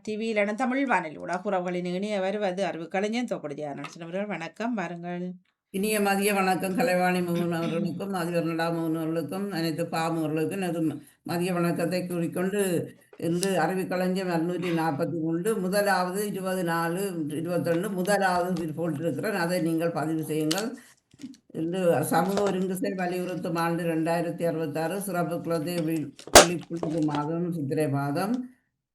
டிவியிலான தமிழ் வானொலியோட உறவுகளின் இனிய வருவது அறிவு கலைஞன் தோக்கடியார் அவர்கள் வணக்கம் பாருங்கள். இனிய மதிய வணக்கம் கலைவாணி மோகன் அவர்களுக்கும் அதிபர்நடா மோகன் அவர்களுக்கும் அனைத்து பாமர்களுக்கும் எனது மதிய வணக்கத்தை கூறிக்கொண்டு இன்று அறிவுக்கலைஞர் 243 முதலாவது 24-22 முதலாவது போட்டிருக்கிறேன். அதை நீங்கள் பதிவு செய்யுங்கள். இன்று சமூக ஒருங்கிசை வலியுறுத்தும் ஆண்டு 2066 சிறப்பு குழந்தை விழிப்புணர்வு மாதம் சித்திரை மாதம்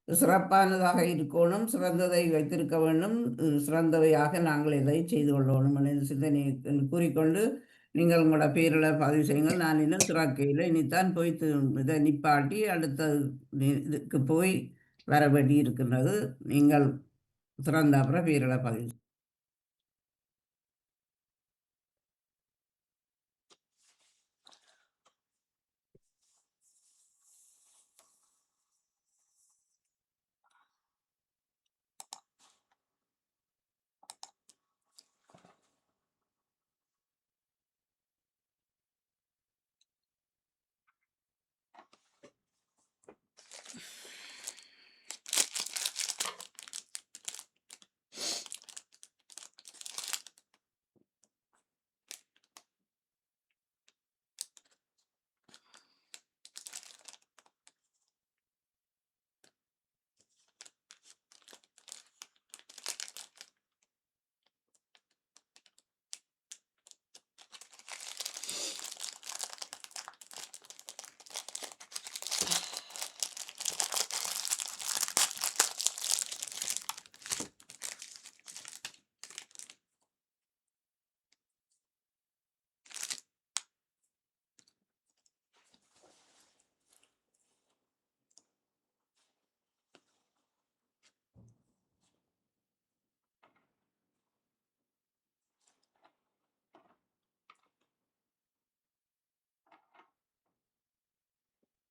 சிறப்பானதாக இருக்கணும், சிறந்ததை வைத்திருக்க வேண்டும், சிறந்தவையாக நாங்கள் இதை செய்து கொள்ளணும் என்ற சிந்தனை கூறிக்கொண்டு நீங்கள் உங்களோட பேரில் பதிவு செய்யுங்கள். நான் இன்னும் திறக்கையில் இனித்தான் போய் இதை நிப்பாட்டி அடுத்த இதுக்கு போய் வர வேண்டி இருக்கின்றது. நீங்கள் திறந்த அப்புறம் பேரில் பதிவு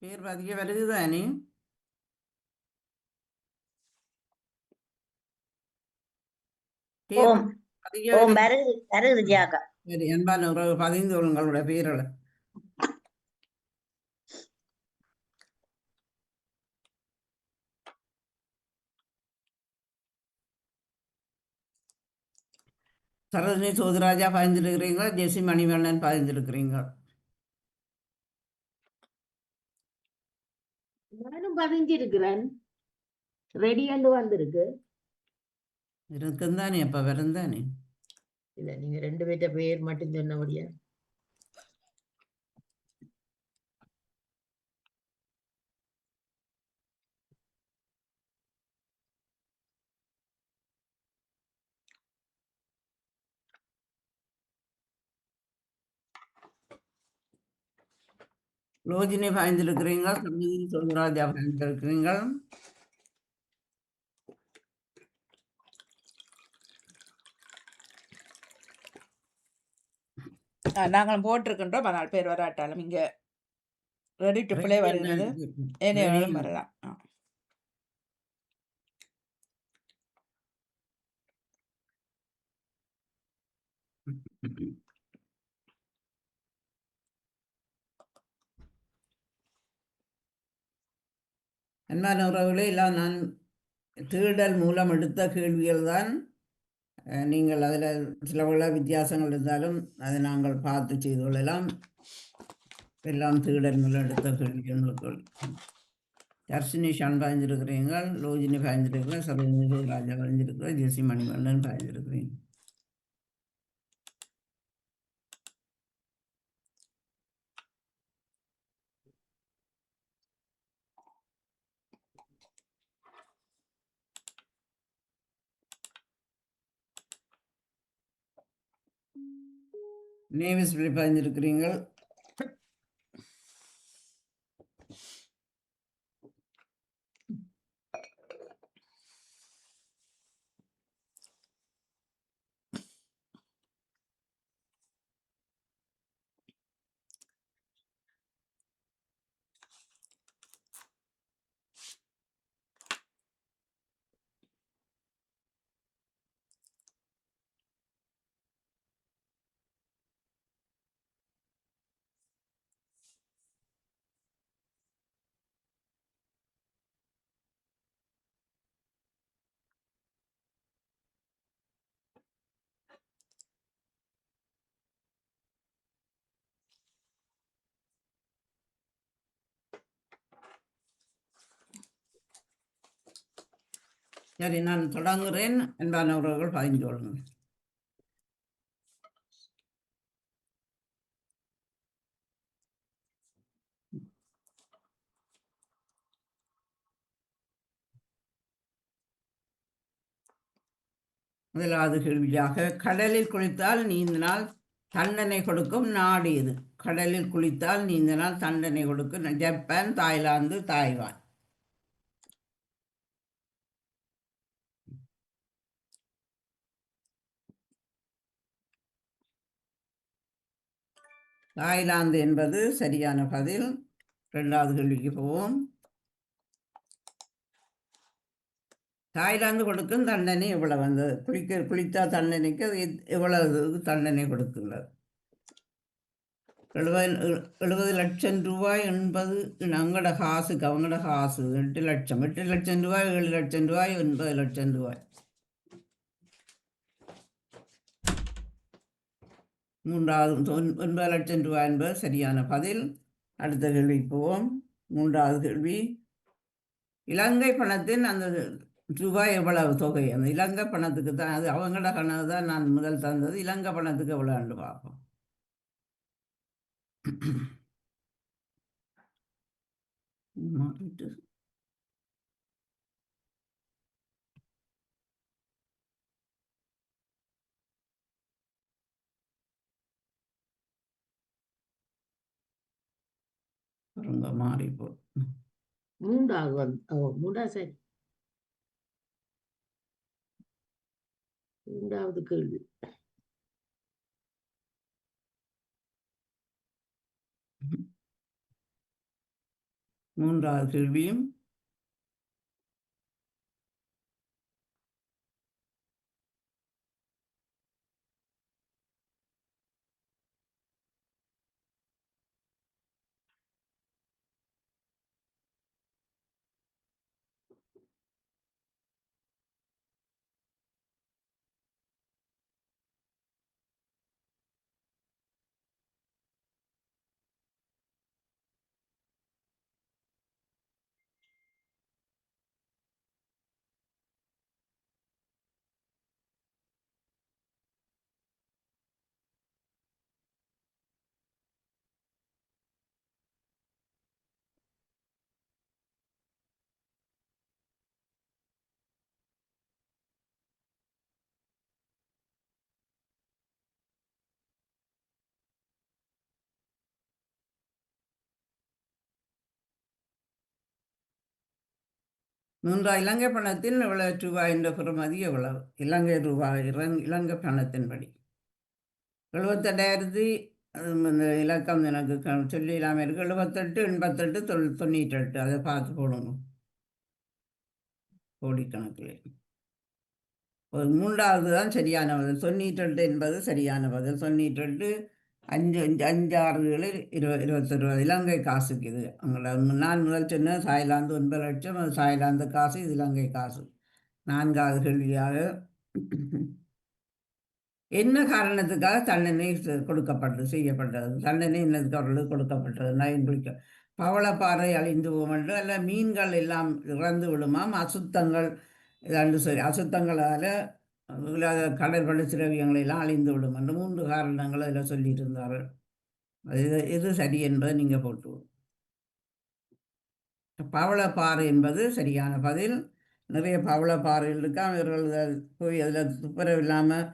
பேர் பதிய வருது தானே? பேர் ஓம் பதிய ஓம் வருது ஜியாக்கா. சரி, அன்பான உறவு பதிந்து உங்களோட பேரில் சரோஜினி சோதராஜா பதிந்திருக்கிறீங்களா? ஜெசி மணிவண்ணன் பதிந்திருக்கிறீங்களா? நானும் பதிஞ்சிருக்கிறேன். ரெடி அண்டு வந்திருக்கு. இருக்குந்தானே அப்ப வருந்தானே. இல்ல நீங்க 2 பேர்ட்ட பேர் மட்டும் சொன்னபடியா. ரோஜினி பாய்ந்திருக்கிறீங்க, சமீதி சோதராஜா பாய்ந்திருக்கிறீங்க. நாங்களும் போட்டிருக்கின்றோம். ஆனால் பேர் வராட்டாலும் இங்க ரெடி டு பிளே வருகிறது. ஏனையாலும் வரலாம். அன்பான உறவுகளே, எல்லாம் நான் தேடல் மூலம் எடுத்த கேள்விகள் தான். நீங்கள் அதில் சில உள்ள வித்தியாசங்கள் இருந்தாலும் அதை நாங்கள் பார்த்து செய்து கொள்ளலாம். எல்லாம் தேடல் மூலம் எடுத்த கேள்விகள். தர்ஷினி ஷான் பாய்ந்திருக்கிறீர்கள், லோஜினி பாய்ந்திருக்கிறேன், சரோஜினி ராஜா பாய்ந்திருக்கிறேன், ஜெசி மணிவண்ணன் பாய்ந்திருக்கிறேன். நேவிஸ் பாய்ந்திருக்கிறீர்கள். சரி, நான் தொடங்குகிறேன். அன்பான உறவுகள் பதிந்து கொள்ளுங்கள். முதலாவது கேள்வியாக, கடலில் குளித்தால் நீந்தினால் தண்டனை கொடுக்கும் நாடு எது? கடலில் குளித்தால் நீந்தினால் தண்டனை கொடுக்கும் ஜப்பான், தாய்லாந்து, தாய்வான். தாய்லாந்து என்பது சரியான பதில். இரண்டாவது கேள்விக்கு போவோம். தாய்லாந்து கொடுக்கும் தண்டனை எவ்வளவு? அந்த குளித்தா தண்டனைக்கு அது எவ்வளவு தண்டனை கொடுக்கின்றது? 70 லட்சம் ரூபாய் என்பது எங்களோட காசுக்கு, அவங்களோட காசு 8 லட்சம். 8 லட்சம் ரூபாய், 7 லட்சம் ரூபாய், 9 லட்சம் ரூபாய். மூன்றாவது 9 லட்சம் ரூபாய் என்பது சரியான பதில். அடுத்த கேள்வி போவோம். மூன்றாவது கேள்வி, இலங்கை பணத்தின் அந்த ரூபாய் எவ்வளவு தொகை? அந்த இலங்கை பணத்துக்கு தான், அது அவங்களோட கணக்கு தான் நான் முதல் தந்தது. இலங்கை பணத்துக்கு எவ்வளோன்னு பார்ப்போம். மாறிட்டு ரொம்ப மாறி போ. மூன்றாவது சரி. மூன்றாவது கேள்வி. மூன்றாவது கேள்வியும் இலங்கை பணத்தில் எவ்வளவு ரூபாய் என்ற பெறுமதி எவ்வளவு? இலங்கை ரூபாய், இலங்கை பணத்தின்படி 78,000. இந்த இலக்கம் எனக்கு சொல்லி இல்லாமல் இருக்கு. 78, 88, 98. அதை பார்த்து போடணும் கோடிக்கணக்கில். ஒரு மூன்றாவது தான் சரியான பதில். 98 என்பது சரியான பதில். 98, 5, 5, 6, 7, 21 இலங்கை காசுக்கு இது. அவங்கள நான் முதல் சொன்ன தாய்லாந்து 9 லட்சம், அது தாய்லாந்து காசு, இது இலங்கை காசு. நான்காவது கேள்வியாக, என்ன காரணத்துக்காக தண்டனை செய்யப்பட்டது? தண்டனை என்னதுக்கு அவர்களுக்கு கொடுக்கப்பட்டது? நயன் குளிக்க பவளப்பாறை அழிந்து போகும் என்று, அல்ல மீன்கள் எல்லாம் இறந்து விடுமாம், அசுத்தங்கள் இதாண்டு சொல்லி, அசுத்தங்களால் கடல் பள்ளி திரவியங்களை எல்லாம் அழிந்து விடும் என்று 3 காரணங்கள் அதில் சொல்லிட்டு இருந்தார்கள். அது எது சரி என்பதை நீங்கள் போட்டு. பவளப்பாறை என்பது சரியான பதில். நிறைய பவளப்பாறைகள் இருக்கா, அவர்கள் போய் அதில் துப்புரவு இல்லாமல்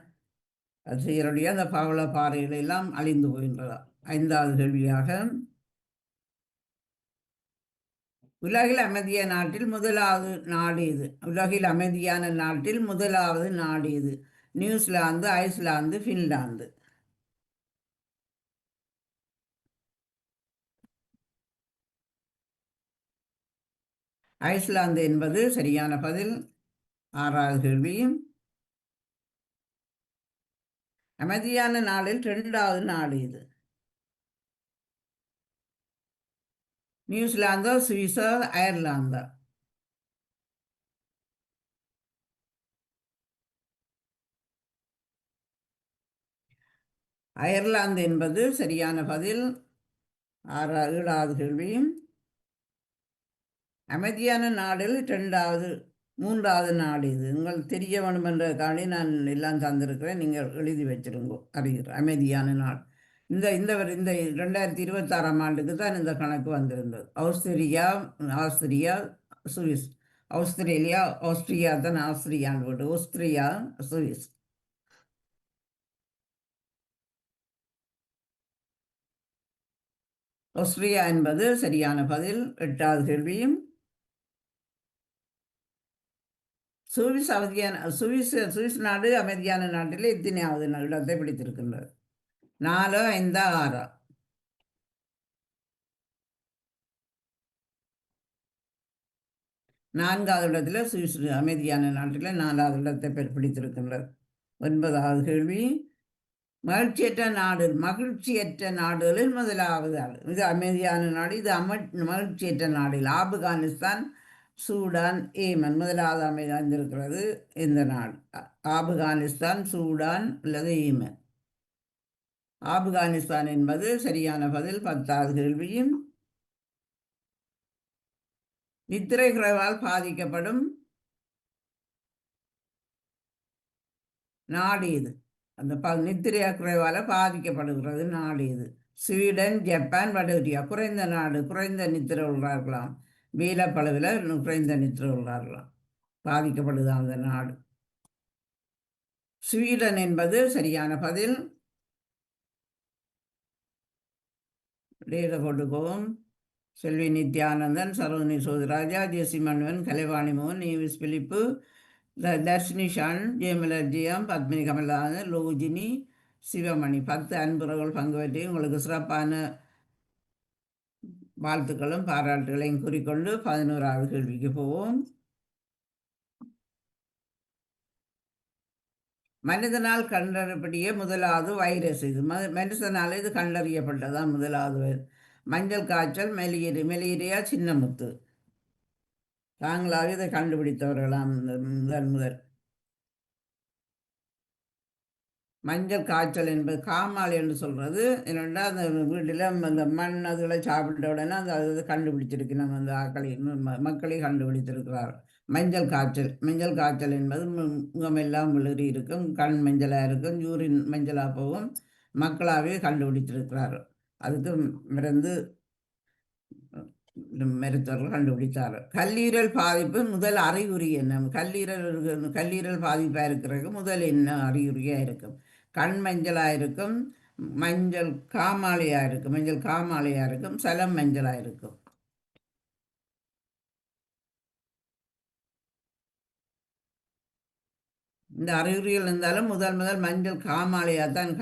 அது செய்யறடைய அந்த பவளப்பாறைகள் எல்லாம் அழிந்து போகின்றதா. ஐந்தாவது கேள்வியாக, உலகில் அமைதிய நாட்டில் முதலாவது நாடு இது? உலகில் அமைதியான நாட்டில் முதலாவது நாடு இது? New Zealand, Iceland, Finland. ஐஸ்லாந்து என்பது சரியான பதில். ஆறாவது கேள்வி, அமைதியான நாளில் 2வது நாடு இது? நியூசிலாந்தோ, சுவிஸோ, அயர்லாந்தோ? அயர்லாந்து என்பது சரியான பதில். 7வது கேள்வி, அமைதியான நாடில் 2வது மூன்றாவது நாடு இது உங்களுக்கு தெரிய வேணும் என்றதுக்காண்டி நான் எல்லாம் தந்திருக்கிறேன். நீங்கள் எழுதி வச்சிருங்கோ. அறிகிறேன் அமைதியான நாள். இந்த 2026ஆம் ஆண்டுக்கு தான் இந்த கணக்கு வந்திருந்தது. Austria, Swiss. ஆஸ்திரியா தான் ஆஸ்திரியான்னு போட்டு ஆஸ்திரியா, சுவிஸ். ஆஸ்திரியா என்பது சரியான பதில். 8வது கேள்வியும் சுவிஸ் நாடு அமைதியான நாட்டில் எத்தனையாவது இடத்தை பிடித்திருக்கின்றது? 4, 5, 6? 4வது இடத்துல சுவிஸ் அமைதியான நாட்டில் 4வது இடத்தை பிடித்திருக்கின்றது. 9வது கேள்வி மகிழ்ச்சியற்ற நாடுகளில் முதலாவது நாடு. இது அமைதியான நாடு, இது மகிழ்ச்சியற்ற நாடுகள். Afghanistan, Sudan, Yemen. முதலாவது அமைந்திருக்கிறது இந்த நாடு. ஆப்கானிஸ்தான், சூடான் அல்லது ஏமன். ஆப்கானிஸ்தான் என்பது சரியான பதில். 10வது கேள்வியும் நித்திரை குறைவால் பாதிக்கப்படும் நாடு இது. அந்த நித்திரை குறைவால் பாதிக்கப்படுகிறது நாடு இது. ஸ்வீடன், ஜப்பான், வடகொரியா. குறைந்த நித்திரை உள்ளார்களாம். வீலப்பளவில் குறைந்த நித்திரை உள்ளார்களாம். பாதிக்கப்படுதான் அந்த நாடு ஸ்வீடன் என்பது சரியான பதில். போட்டுக்கோவும். செல்வி நித்யானந்தன், சரோஜினி சோதராஜா, ஜெசி மன்வன், கலைவாணி மோகன், நேவிஸ் பிலிப்பு, தர்ஷினி ஷான், ஜெயமலர்ஜியம், பத்மினி கமல்நாதன், லோஜினி, சிவமணி. 10 அன்புறவுகள் பங்கு பெற்றி உங்களுக்கு சிறப்பான வாழ்த்துக்களும் பாராட்டுகளையும் கூறிக்கொண்டு 11வது கேள்விக்கு போவோம். மனிதனால் கண்டறியப்படிய முதலாவது வைரஸ் இது. மனுஷனால் இது கண்டறியப்பட்டதான் முதலாவது. மஞ்சள் காய்ச்சல், மெலேரியா, சின்னமுத்து. தாங்களாக இதை கண்டுபிடித்தவர்களாம் முதல். மஞ்சள் காய்ச்சல் என்பது காமாலை என்று சொல்கிறது. என்னென்னா அந்த வீட்டில் அந்த மண் அதுகளை சாப்பிட்ட உடனே அது கண்டுபிடிச்சிருக்கு. நம்ம அந்த மக்களை கண்டுபிடித்திருக்கிறார். மஞ்சள் காய்ச்சல் என்பது முகமெல்லாம் விளறி இருக்கும், கண் மஞ்சளாக இருக்கும், யூரின் மஞ்சளாக போகும். மக்களாகவே கண்டுபிடித்திருக்கிறார். அதுக்கு மருத்துவர்கள் கண்டுபிடித்தார். கல்லீரல் பாதிப்பு முதல் அறிகுறி என்ன? கல்லீரல் பாதிப்பாக இருக்கிறதுக்கு முதல் என்ன அறிகுறியாக இருக்கும்? கண் மஞ்சளாக இருக்கும், மஞ்சள் காமாலையாக இருக்கும், சலம் மஞ்சளாக இருக்கும். இந்த அறிகுறிகள் இருந்தாலும் முதல் மஞ்சள் காமாலையைத்தான்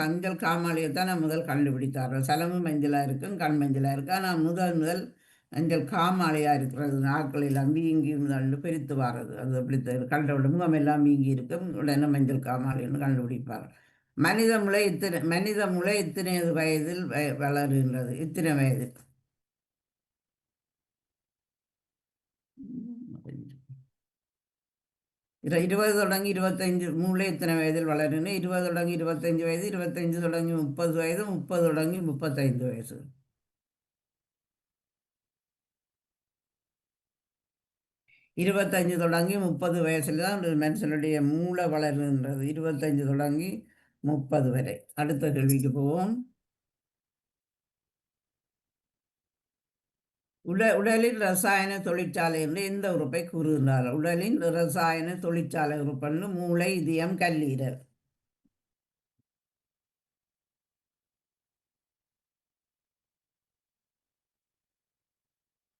முதல் கண்டுபிடித்தார்கள். சலமும் மஞ்சளாக இருக்கும், கண் மஞ்சளாக இருக்கும். ஆனால் முதல் மஞ்சள் காமாலையாக இருக்கிறது. நாட்கள் எல்லாம் வீங்கி பிரித்து வாரது. அது அப்படி கண்டவுடன் முகம் எல்லாம் வீங்கி இருக்கும். உடனே மஞ்சள் காமாலைன்னு கண்டுபிடிப்பார்கள். மனித முளை இத்தனை வயதில் வளருகின்றது? இத்தனை வயது? 20 தொடங்கி 25 மூளை இத்தனை வயதில் வளருன்னு. 20 தொடங்கி 25 வயது, 25 தொடங்கி 30 வயது, 30 தொடங்கி 35 வயசு. 25 தொடங்கி 30 வயசுல தான் மனுஷனுடைய மூளை வளருகின்றது. 25 தொடங்கி 30 வரை. அடுத்த கேள்விக்கு போவோம். உடலின் ரசாயன தொழிற்சாலை என்று எந்த உறுப்பை கூறுகின்றார்? உடலின் ரசாயன தொழிற்சாலை உறுப்புன்னு மூளை, இதயம், கல்லீரல்.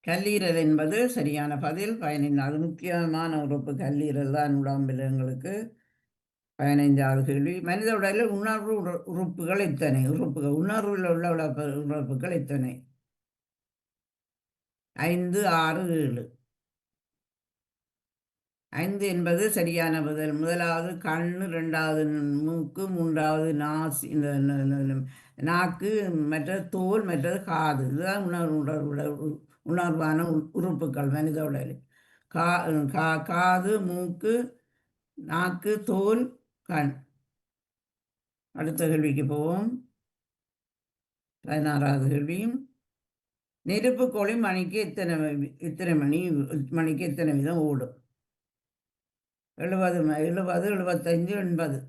கல்லீரல் என்பது சரியான பதில். 15. முக்கியமான உறுப்பு கல்லீரல் தான் உடம்பில் எங்களுக்கு. 15வது கேள்வி. மனித உடலில் உணர்வு உறுப்புகள் எத்தனை? உணர்வில் உள்ள உறுப்புகள் எத்தனை? 5, 6, 7. 5 என்பது சரியான பதில். முதலாவது கண்ணு, 2வது மூக்கு, 3வது நாக்கு, மற்றது தோல், மற்றது காது. இதுதான் உணர்வான உறுப்புகள் மனித உடலில். காது, மூக்கு, நாக்கு, தோல், கண். அடுத்த கேள்விக்கு போவோம். 16வது கேள்வியும். நெருப்பு கோழி மணிக்கு எத்தனை வீதம் ஓடும்? 70 70 75 80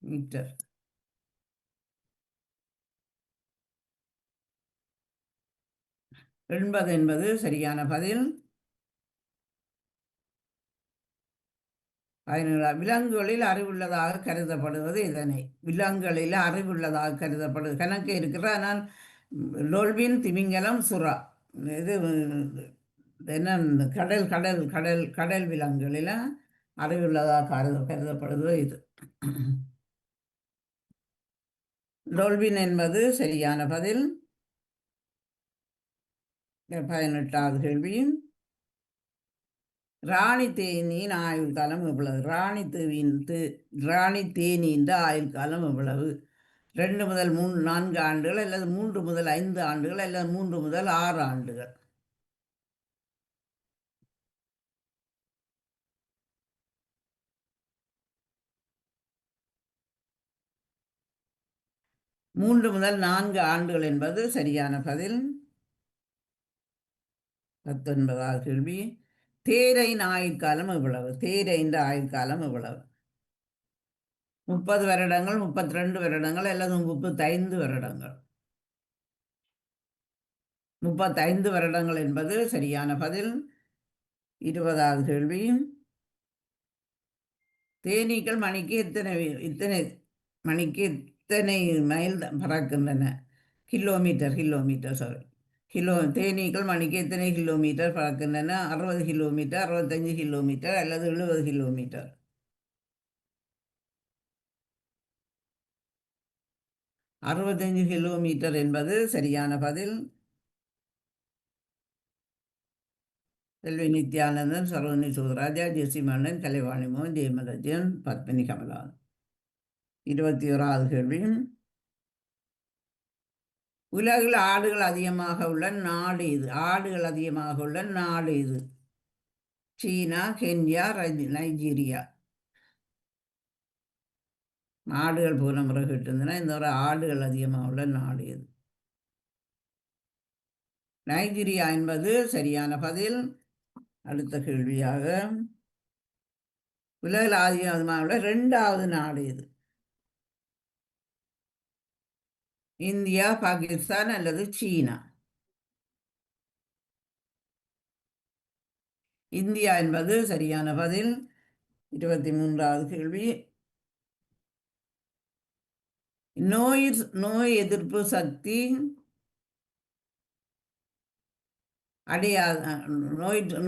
மீட்டர். 80 என்பது சரியான பதில். 17 விலங்குகளில் அறிவுள்ளதாக கருதப்படுவது இதனை. விலங்குகளில் அறிவுள்ளதாக கருதப்படுவது கணக்கு இருக்கிற. ஆனால் டொல்பின், திமிங்கலம், சுறா இது என்ன கடல் கடல் கடல் கடல் விலங்குகளில் அறிவுள்ளதாக கருதப்படுவது இது. டொல்பின் என்பது சரியான பதில். 18வது கேள்வி. ராணி தேனியின் ஆயுள் காலம் எவ்வளவு? ராணி தேனியின் ஆயுள் காலம் எவ்வளவு? 2 முதல் 4 ஆண்டுகள், அல்லது 3 முதல் 5 ஆண்டுகள், அல்லது 3 முதல் 6 ஆண்டுகள். மூன்று முதல் 4 ஆண்டுகள் என்பது சரியான பதில். 19வது கேள்வி. தேரையின் ஆயுட்காலம் எவ்வளவு? தேரையின் ஆயுட்காலம் எவ்வளவு? 30 வருடங்கள், 32 வருடங்கள், அல்லது 35 வருடங்கள். 35 வருடங்கள் என்பது சரியான பதில். 20வது கேள்வி. தேனீக்கள் மணிக்கு எத்தனை மைல் பறக்கின்றன? Kilometre sorry. தேனீக்கள் மணிக்கு எத்தனை கிலோமீட்டர் பறக்கின்றன? 60 கிலோமீட்டர், 65 கிலோமீட்டர், அல்லது 70 கிலோமீட்டர். 65 கிலோமீட்டர் என்பது சரியான பதில். செல்வி நித்யானந்தன், சரோனி சூதராஜா, ஜெசி மன்னன், கலைவாணி மோகன், ஜெயமலஜன், பத்மினி கமலான். 21வது கேள்வி. உலகில் ஆடுகள் அதிகமாக உள்ள நாடு இது? சீனா, கென்யா, நைஜீரியா. ஆடுகள் போன முறை கேட்டிருந்தனா இந்த ஒரு ஆடுகள் அதிகமாக உள்ள நாடு இது? நைஜீரியா என்பது சரியான பதில். அடுத்த கேள்வியாக. உலகில் அதிகமாக உள்ள 2வது நாடு இது? இந்தியா, பாகிஸ்தான், அல்லது சீனா? இந்தியா என்பது சரியான பதில். 23வது கேள்வி. நோய் எதிர்ப்பு சக்தி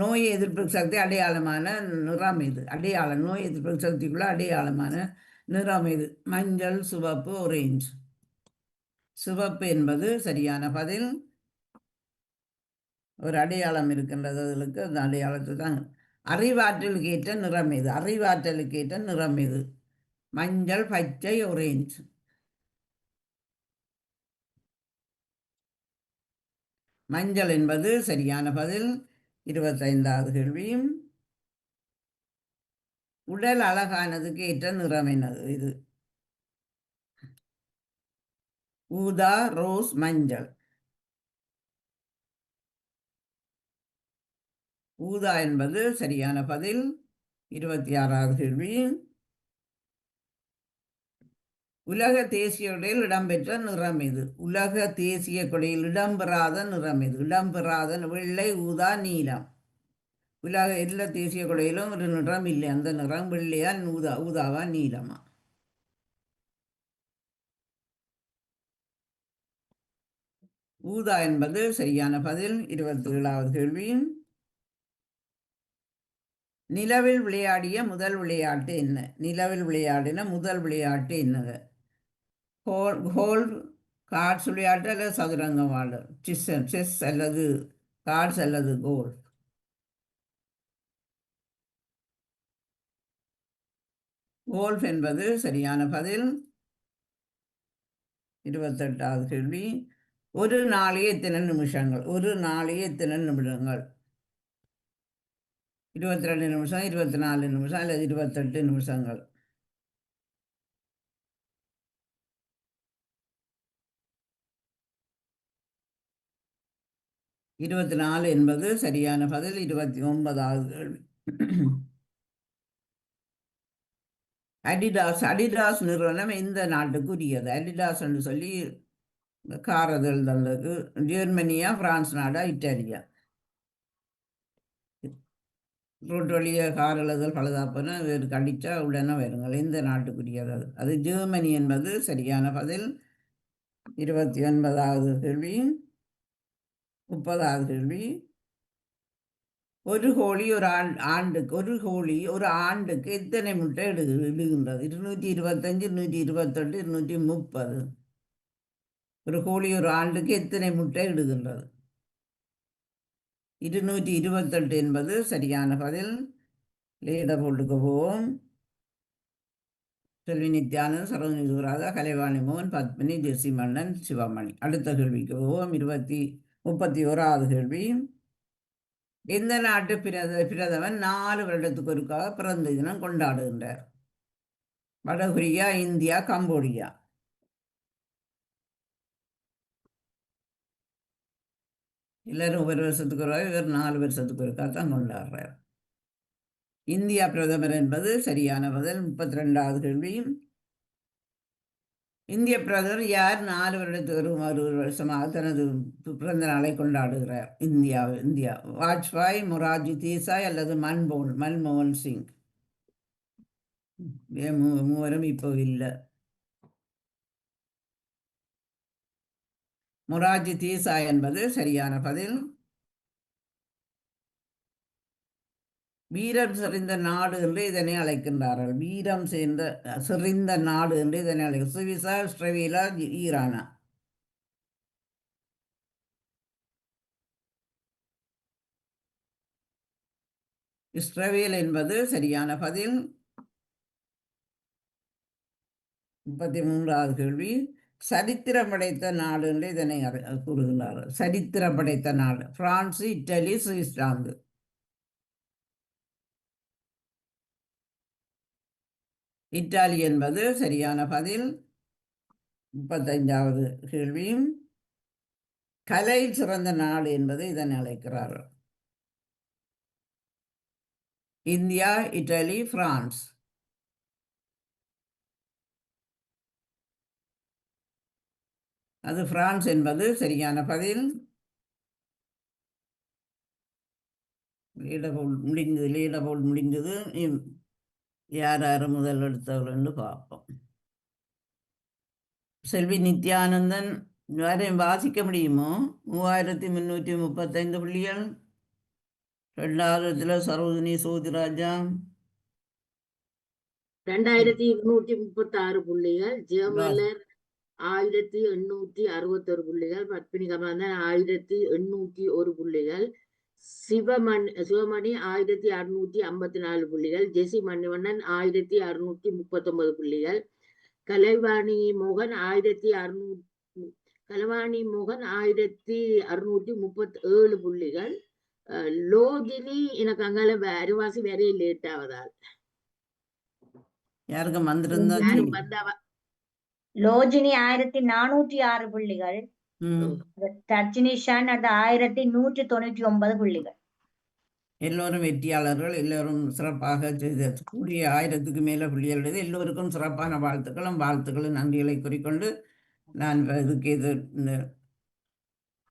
நோய் எதிர்ப்பு சக்தி அடையாளமான நிறம் இது? நோய் எதிர்ப்பு சக்திக்குள்ள அடையாளமான நிறம் இது? மஞ்சள், சிவப்பு, ஆரஞ்சு. சிவப்பு என்பது சரியான பதில். ஒரு அடையாளம் இருக்கின்றது அதுக்கு. அந்த அடையாளத்தை தான். அறிவாற்றலுக்கு ஏற்ற நிறம் எது? மஞ்சள், பச்சை, ஆரஞ்சு. மஞ்சள் என்பது சரியான பதில். 25வது கேள்வி. உடல் அழகானதுக்கு ஏற்ற நிறம் என்னது இது? ஊதா, ரோஸ், மஞ்சள். ஊதா என்பது சரியான பதில். 26வது கேள்வி. உலக தேசிய கொடியில் இடம்பெற்ற நிறம் எது? உலக தேசிய கொடியில் இடம்பெறாத நிறம் எது? வெள்ளை, ஊதா, நீலம். எல்லா தேசிய கொடியிலும் ஒரு நிறம் இல்லை. அந்த நிறம் வெள்ளையா, ஊதாவா, நீலமா? ஊதா என்பது சரியான பதில். 27வது கேள்வி. நிலவில் விளையாடிய முதல் விளையாட்டு என்ன? நிலவில் விளையாடின முதல் விளையாட்டு என்னது? கோல்ஃப், கார்ட்ஸ் விளையாட்டு, அல்லது சதுரங்கம் ஆடு? செஸ் அல்லது கார்ட்ஸ் அல்லது கோல்ஃப்? கோல்ஃப் என்பது சரியான பதில். 28வது கேள்வி. ஒரு நாளைக்கு எத்தனை நிமிடங்கள்? 22 நிமிஷம், 24 நிமிஷம், அல்லது 28 நிமிஷங்கள்? 24 என்பது சரியான பதில். 29வது கேள்வி. அடிடாஸ் நிறுவனம் இந்த நாட்டுக்கு உரியது. அடிடாஸ் என்று சொல்லி காரதல் தந்தது ஜெர்மனியா, பிரான்ஸ் நாடா, இட்டாலியா. ரோட்டு வழியாக கார் எழுதல் பழுதாப்புன்னு வேறு கடிச்சா உடனே வருங்கள். இந்த நாட்டுக்குரியது அது ஜெர்மனி என்பது சரியான பதில். 29வது கேள்வி. 30வது கேள்வி. ஒரு கோழி ஒரு ஆண்டுக்கு எத்தனை முட்டை இடுகின்றது? 225, 228, 230. ஒரு கோழி ஒரு ஆண்டுக்கு எத்தனை முட்டை இடுகின்றது? 228 என்பது சரியான பதில். லேட போட்டுக்கு போவோம். செல்வி நித்யானந்த், சரோஜினி சுவராஜா, கலைவாணி மோகன், பத்மினி, ஜெசி மன்னன், சிவமணி. அடுத்த கேள்விக்கு போவோம். 31வது கேள்வி. எந்த நாட்டு பிரதமன் 4 வருடத்துக்கு ஒருக்காக பிறந்த தினம் கொண்டாடுகின்றார்? வடகொரியா, இந்தியா, கம்போடியா. எல்லாரும் ஒரு வருஷத்துக்கு ஒருக்காக, இவர் 4 வருஷத்துக்கு ஒருக்காக தான் கொண்டாடுறார். இந்தியா பிரதமர் என்பது சரியான பதில். 32வது கேள்வி. இந்திய பிரதமர் யார் 4 வருடத்துக்கு ஒரு வருஷமாக தனது பிறந்த நாளை கொண்டாடுகிறார்? இந்தியா வாஜ்பாய், மொரார்ஜி தேசாய் அல்லது மன்மோகன் சிங். மூவரும் இப்போ இல்லை. மொரார்ஜி தேசாய் என்பது சரியான பதில். வீரம் செறிந்த நாடு என்று இதனை அழைக்கின்றார்கள். வீரம் செறிந்த நாடு என்று இதனை அழைக்க சுவிசா, ஆஸ்திரேலியா, ஈரானா. இஸ்ரேல் என்பது சரியான பதில். 33வது கேள்வி. சரித்திரம் படைத்த நாடு என்று இதனை கூறுகின்றார்கள். சரித்திரம் படைத்த நாடு பிரான்ஸ், இத்தாலி, சுவிட்சர்லாந்து. இத்தாலி என்பது சரியான பதில். 35வது கேள்வி. கலையில் சிறந்த நாடு என்பது இதனை அழைக்கிறார்கள். India, Italy, France. அது பிரான்ஸ் என்பது சரியான பதில். லீடபோல் முடிந்தது. யார் முதல் எடுத்தவர்கள் பார்ப்போம். செல்வி நித்யானந்தன் யாரையும் வாசிக்க முடியுமோ? 3335 புள்ளிகள். 2வது இடத்துல சரோஜினி சோதிராஜா 2236 புள்ளிகள். ஜெயமலர் 1861 புள்ளிகள். பத்மினி கமாந்தன் 1801 புள்ளிகள். சிவமணி 1654 புள்ளிகள். ஜெசி மணிவண்ணன் 1639 புள்ளிகள். கலைவாணி மோகன் 1637 புள்ளிகள். லோஜினி எனக்கு அங்கால அருவாசி வரைய லேட் ஆவதால் யாருக்கும் வந்திருந்தா லோஜினி 1406 புள்ளிகள். தர்ஜினிஷான் 1199 புள்ளிகள். எல்லோரும் வெற்றியாளர்கள். எல்லோரும் சிறப்பாக கூடிய 1000க்கு மேல புள்ளிகள் எழுதி எல்லோருக்கும் சிறப்பான வாழ்த்துக்களும் நன்றிகளை கூறிக்கொண்டு நான் இதுக்கு இந்த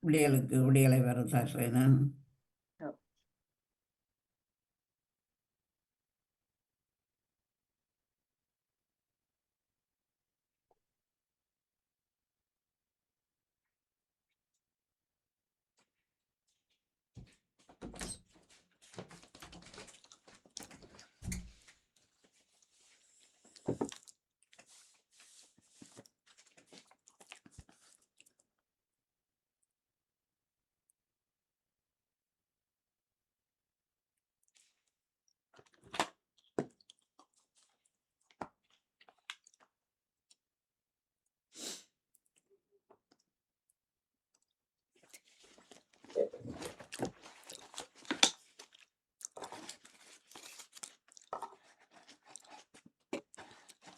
விடைகளை வர தருகிறேன்.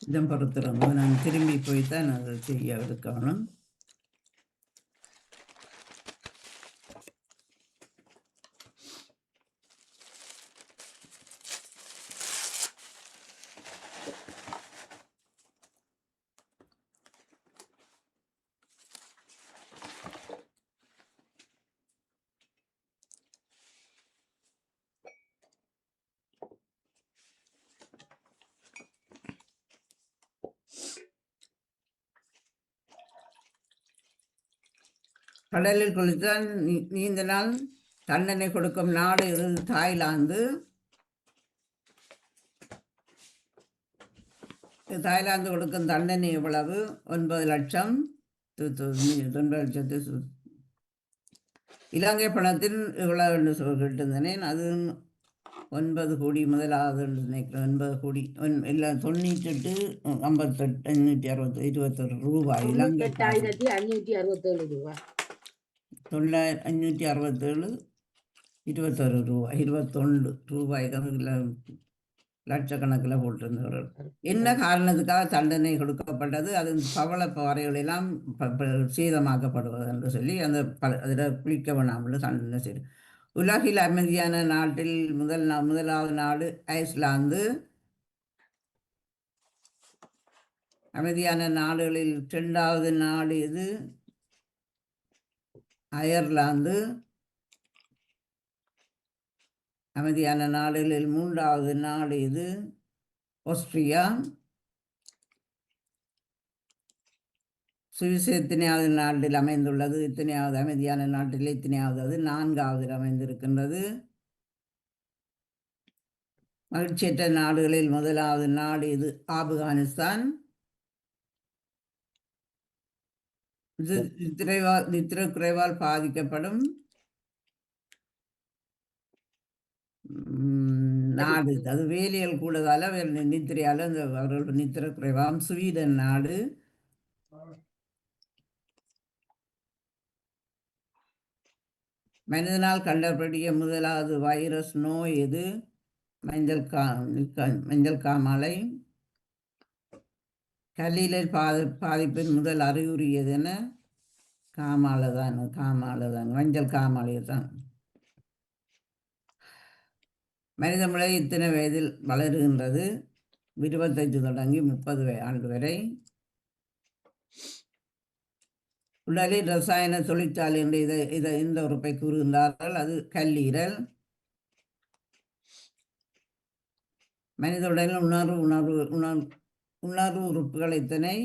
இதம் பொறுத்துறோம். நான் திரும்பி போய்தான் அதை செய்ய எடுக்கணும். கடலில் குளித்தால் நீந்தினால் தண்டனை கொடுக்கும் நாடு இது தாய்லாந்து. தாய்லாந்து கொடுக்கும் தண்டனை எவ்வளவு? 9 லட்சம். 9 லட்சத்து இலங்கை பணத்தில் இவ்வளவு கேட்டிருந்தேன். அது 9 கோடி முதலாவது நினைக்கிறேன். 9 கோடி இல்லை 98 58 561 ரூபாய் இலங்கை 98,567 ரூபாய். 567 21 ரூபாய் 21 ரூபாய் கணக்கில் லட்சக்கணக்கில் போட்டிருந்தவர்கள். என்ன காரணத்துக்காக தண்டனை கொடுக்கப்பட்டது? அது பவள பாறைகளெல்லாம் சேதமாக்கப்படுவது என்று சொல்லி அந்த அதில் குளிக்க வேணாம்னு தண்டனை செய்து. உலகில் அமைதியான நாட்டில் முதலாவது நாடு ஐஸ்லாந்து. அமைதியான நாடுகளில் 2வது நாடு இது அயர்லாந்து. அமைதியான நாடுகளில் 3வது நாடு இது ஆஸ்திரியா. சுவிஸ் எத்தனையாவது நாட்டில் அமைந்துள்ளது? இத்தனையாவது அமைதியான நாட்டில் இத்தனையாவது? அது 4வது அமைந்திருக்கின்றது. மகிழ்ச்சியற்ற நாடுகளில் முதலாவது நாடு இது ஆப்கானிஸ்தான். நித்திரை குறைவால் பாதிக்கப்படும் நாடு அது வேலைகள் கூடதால நித்திரையால அவர்கள் நித்திரை குறைவாம். ஸ்வீடன் நாடு. மனிதனால் கண்டபடிய முதலாவது வைரஸ் நோய் எது? மஞ்சள் காமாலை. கல்லீரல் பாதிப்பின் முதல் அறிகுறி எதுன? காமாலை தான் மஞ்சள் காமாலை தான். மனித முறை இத்தனை வயதில் வளருகின்றது? 25 தொடங்கி 30 ஆண்டு வரை. உடலில் ரசாயன தொழிற்சாலை என்று இந்த உறுப்பை கூறுகின்றார்கள். அது கல்லீரல். மனித உடலில் உணர்வு உறுப்புகள் எத்தனை?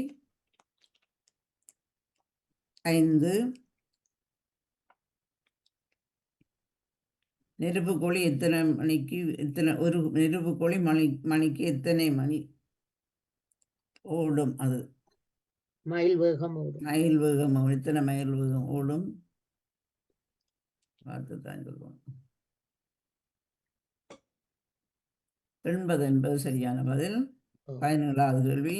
5. நெருப்புக்கோழி எத்தனை மணிக்கு ஒரு நெருப்புக்கோழி மணிக்கு எத்தனை மணி ஓடும்? அது மைல் வேகம் ஓடும். எத்தனை மைல் வேகம் ஓடும்? பார்த்துதான் சொல்லுவோம். 80 என்பது சரியான பதில். 17வது கேள்வி.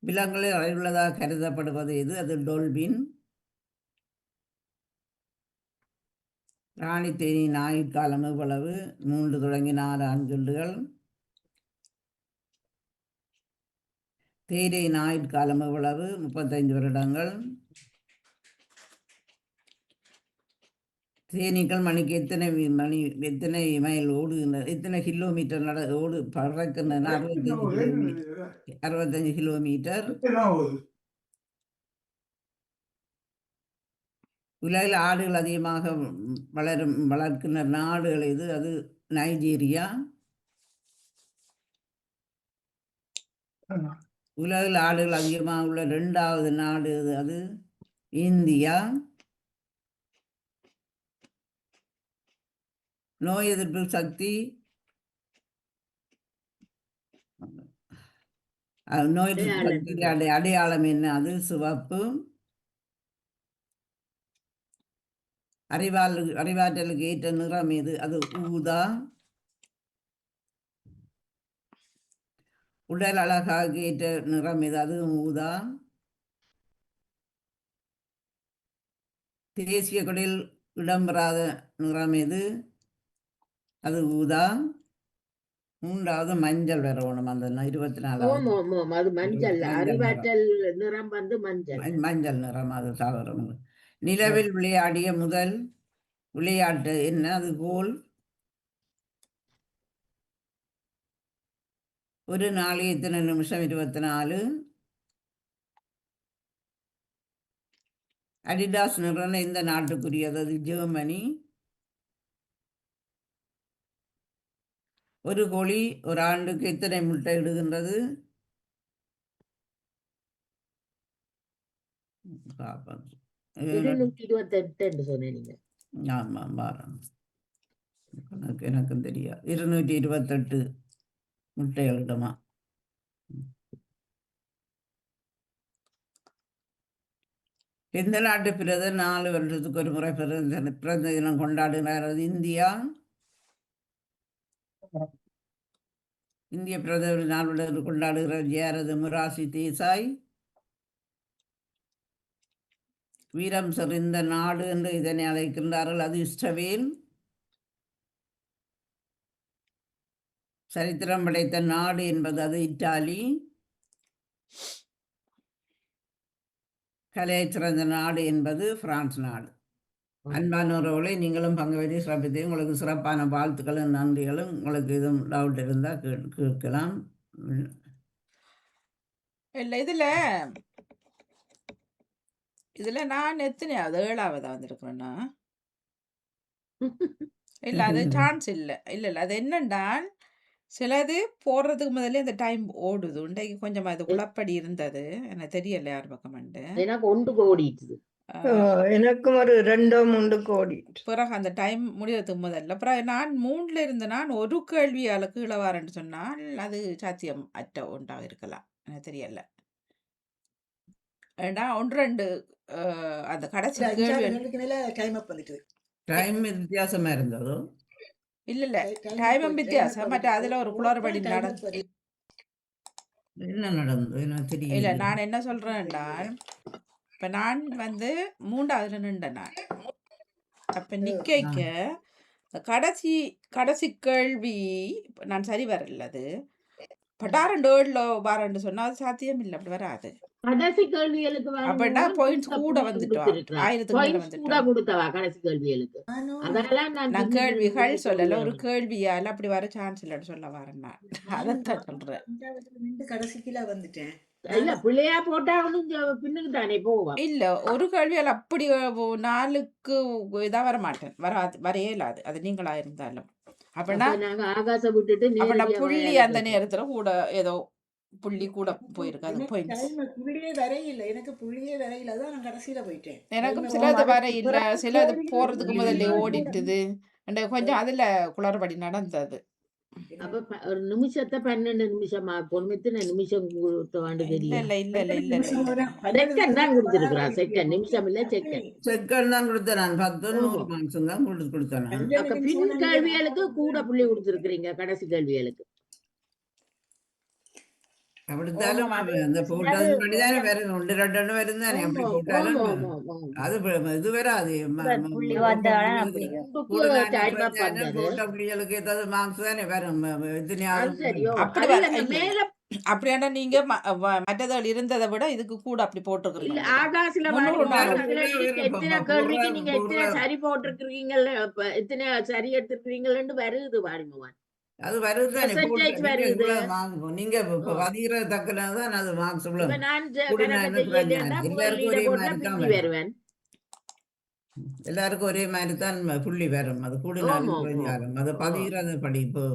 விலங்குகளில் அறிவுள்ளதாக கருதப்படுவது எது? அது டொல்பின். ராணி தேனியின் ஆயுட்காலம் எவ்வளவு? 3 தொடங்கி 4 ஆண்டுகள். தேயிலையின் ஆயுட்காலம் எவ்வளவு? 35 வருடங்கள். தேனீக்கள் மணிக்கு எத்தனை மைல் ஓடுகின்றன? எத்தனை கிலோமீட்டர் பறக்கின்றன? 65 கிலோமீட்டர். உலகில் ஆடுகள் அதிகமாக வளர்க்கின்ற நாடுகள் எது? அது நைஜீரியா. உலகில் ஆடுகள் அதிகமாக உள்ள 2வது நாடு அது இந்தியா. நோய் எதிர்ப்பு சக்தி அடையாளம் என்ன? அது சிவப்பு. அறிவாற்றலுக்கு ஏற்ற நிறம் எது? அது ஊதா. உடல் அழகாக ஏற்ற நிறம் எது? அது ஊதா. தேசிய கொடியில் இடம்பெறாத நிறம் எது? அது ஊதா. 3வது மஞ்சள் வரணும். அந்த 24வது மஞ்சள். அறிவாற்றல் நிறம் மஞ்சள் நிறம். அது தவறு. நிலவில் விளையாடிய முதல் விளையாட்டு என்ன? அது கோல். ஒரு நாளைக்கு எத்தனை நிமிஷம்? 24. அடிடாஸ் நிறுவனம் எந்த நாட்டுக்குரியது? அது ஜெர்மனி. ஒரு கோழி ஒரு ஆண்டுக்கு எத்தனை முட்டை இடுகின்றது? பாப்போம். 228 என்று சொன்னேன் நீங்க. ஆமாம் பாருங்க. எனக்கும் தெரியாது. 228 முட்டைகளிடமா. எந்த நாட்டு பிரதமர் 4 வருஷத்துக்கு ஒரு முறை பிறந்த தினம் கொண்டாடுகிறார்? இந்தியா. இந்திய பிரதமர் நாள் கொண்டாடுகிறார் யார்? அது மொரார்ஜி தேசாய். வீரம் செறிந்த நாடு என்று இதனை அழைக்கின்றார்கள், அது இஸ்ரவேல். சரித்திரம் படைத்த நாடு என்பது அது இத்தாலி. கலை சிறந்த நாடு என்பது பிரான்ஸ் நாடு. அன்பானவர்களை நீங்களும் பங்கு பெற்று சிறப்பித்து உங்களுக்கு சிறப்பான வாழ்த்துக்களும் நன்றிகளும். உங்களுக்கு எதுவும் டவுட் இருந்தால் கேட்கலாம். இல்ல இதுல நான் எத்தனையாவது 7ஆவதா வந்திருக்கிறேன்னா இல்ல அது சான்ஸ் இல்ல அது என்னென்றால் சிலது போடுறதுக்கு முதல்ல இந்த டைம் ஓடுது. இன்றைக்கு கொஞ்சம் அது குழப்படி இருந்தது, எனக்கு தெரியல யார் பக்கம். எனக்கு 1 ஓடிட்டுது. எனக்கும் ஒரு 2-3 கோடி. பிறகு அந்த டைம் முடியறதுக்கு முதல்ல பிறகு நான் 3ல இருந்து நான் ஒரு கேள்வியால கீழே வரேன்னு சொன்னால் அது சாத்தியம் அற்ற ஒன்றாக இருக்கலாம், எனக்கு தெரியல. ஏன்னா 1-2 அந்த கடைசி கேள்வி டைம் வித்தியாசமா இருந்ததோ? இல்ல டைமும் வித்தியாசம். மற்ற அதுல ஒரு குளறுபடி நடந்து என்ன நடந்தது எனக்கு இல்ல. தெரியல. நான் என்ன சொல்றேன்னா, இப்ப நான் வந்து 3ஆவதுல நின்றேன் நான். அப்ப நிக்க கடைசி கேள்வி நான் சரி வரல. அது பட்டாரண்டு 7ல வாரண்டு சொன்னா அது சாத்தியம் இல்லை, அப்படி வராது. கடைசி கேள்விகளுக்கு அப்படின்னா பாயிண்ட்ஸ் கூட வந்துட்டோம், 1000க்கு மேல கூட வந்துட்டோம். கொடுத்தவா கடைசி கேள்விகளுக்கு. அதெல்லாம் நான் கேள்விகள் சொல்லல, ஒரு கேள்வியால அப்படி வர சான்ஸ் இல்லைன்னு சொல்ல வரேன் நான். அதைத்தான் சொல்றேன். கடைசிக்குள்ள வந்துட்டேன். இல்ல பிள்ளையா போட்டா பின்னுக்கு தானே போவா. இல்ல ஒரு கேள்வியால அப்படி 4க்கு இதா வர மாட்டேன், வரையே இல்லாது அது நீங்களா இருந்தாலும். அப்படின்னா நாங்க ஆகாசம் விட்டுட்டு அப்படின்னா நேரடியா புள்ளி வாயால அந்த பேசுறோம். நேரத்துல கூட ஏதோ புள்ளி கூட போயிருக்கு, அது பாயிண்ட்ஸ். புள்ளியே வரையில, எனக்கு புள்ளியே வரையில, அதான் நான் கடைசியில போயிட்டேன். எனக்கும் சிலது வர இல்ல, சிலது போறதுக்கு முதல்ல ஓடிட்டுது. கொஞ்சம் அதுல குளறுபடி நடந்தது. அப்ப ஒரு நிமிஷத்தை 12 நிமிஷமா பொறுமைத்தின நிமிஷம் கொடுத்தவாண்டு இல்ல தெரியல. இல்ல இல்ல இல்ல இல்ல இல்ல செகண்ட் தான் கொடுத்திருக்கிறா. செகண்ட் நிமிஷம் இல்ல செகண்ட். செகண்ட் தான் கொடுத்தேன் நான். 10 100 மார்க்ஸ் தான் கொடுத்தேன் நான். அப்ப பின் கேள்விகளுக்கு கூட புள்ளி கொடுத்திருக்கிறீங்க கடைசி கேள்விகளுக்கு. அப்படித்தாலும் அந்த போட்டது படிதானே வரும். 1-2 வரும் தானே. அப்படி போட்டாலும் அது இது வராது. புள்ளி வந்தாலும் அப்படி போட்ட புள்ளிகளுக்கு ஏதாவது மார்க்ஸ் தானே வரும். அப்படி மேல அப்படியாண்டா நீங்க மற்றதில் இருந்ததை விட இதுக்கு கூட அப்படி போட்டிருக்கீங்க. ஆகாசில எத்தனை கேள்விக்கு நீங்க எத்தனை சரி போட்டிருக்கிறீங்கல்ல, எத்தனை சரி எடுத்திருக்கிறீங்கன்னு வருது வாடிமோகன். அது வருதுதானே. நீங்க பதிகிற தக்கதான் அது மார்க்ஸ். எல்லாருக்கும் ஒரே மாதிரி தான் புள்ளி வரும். அது கூடினாலும் குறைஞ்சாலும் அது பதிகிறது படிப்பு.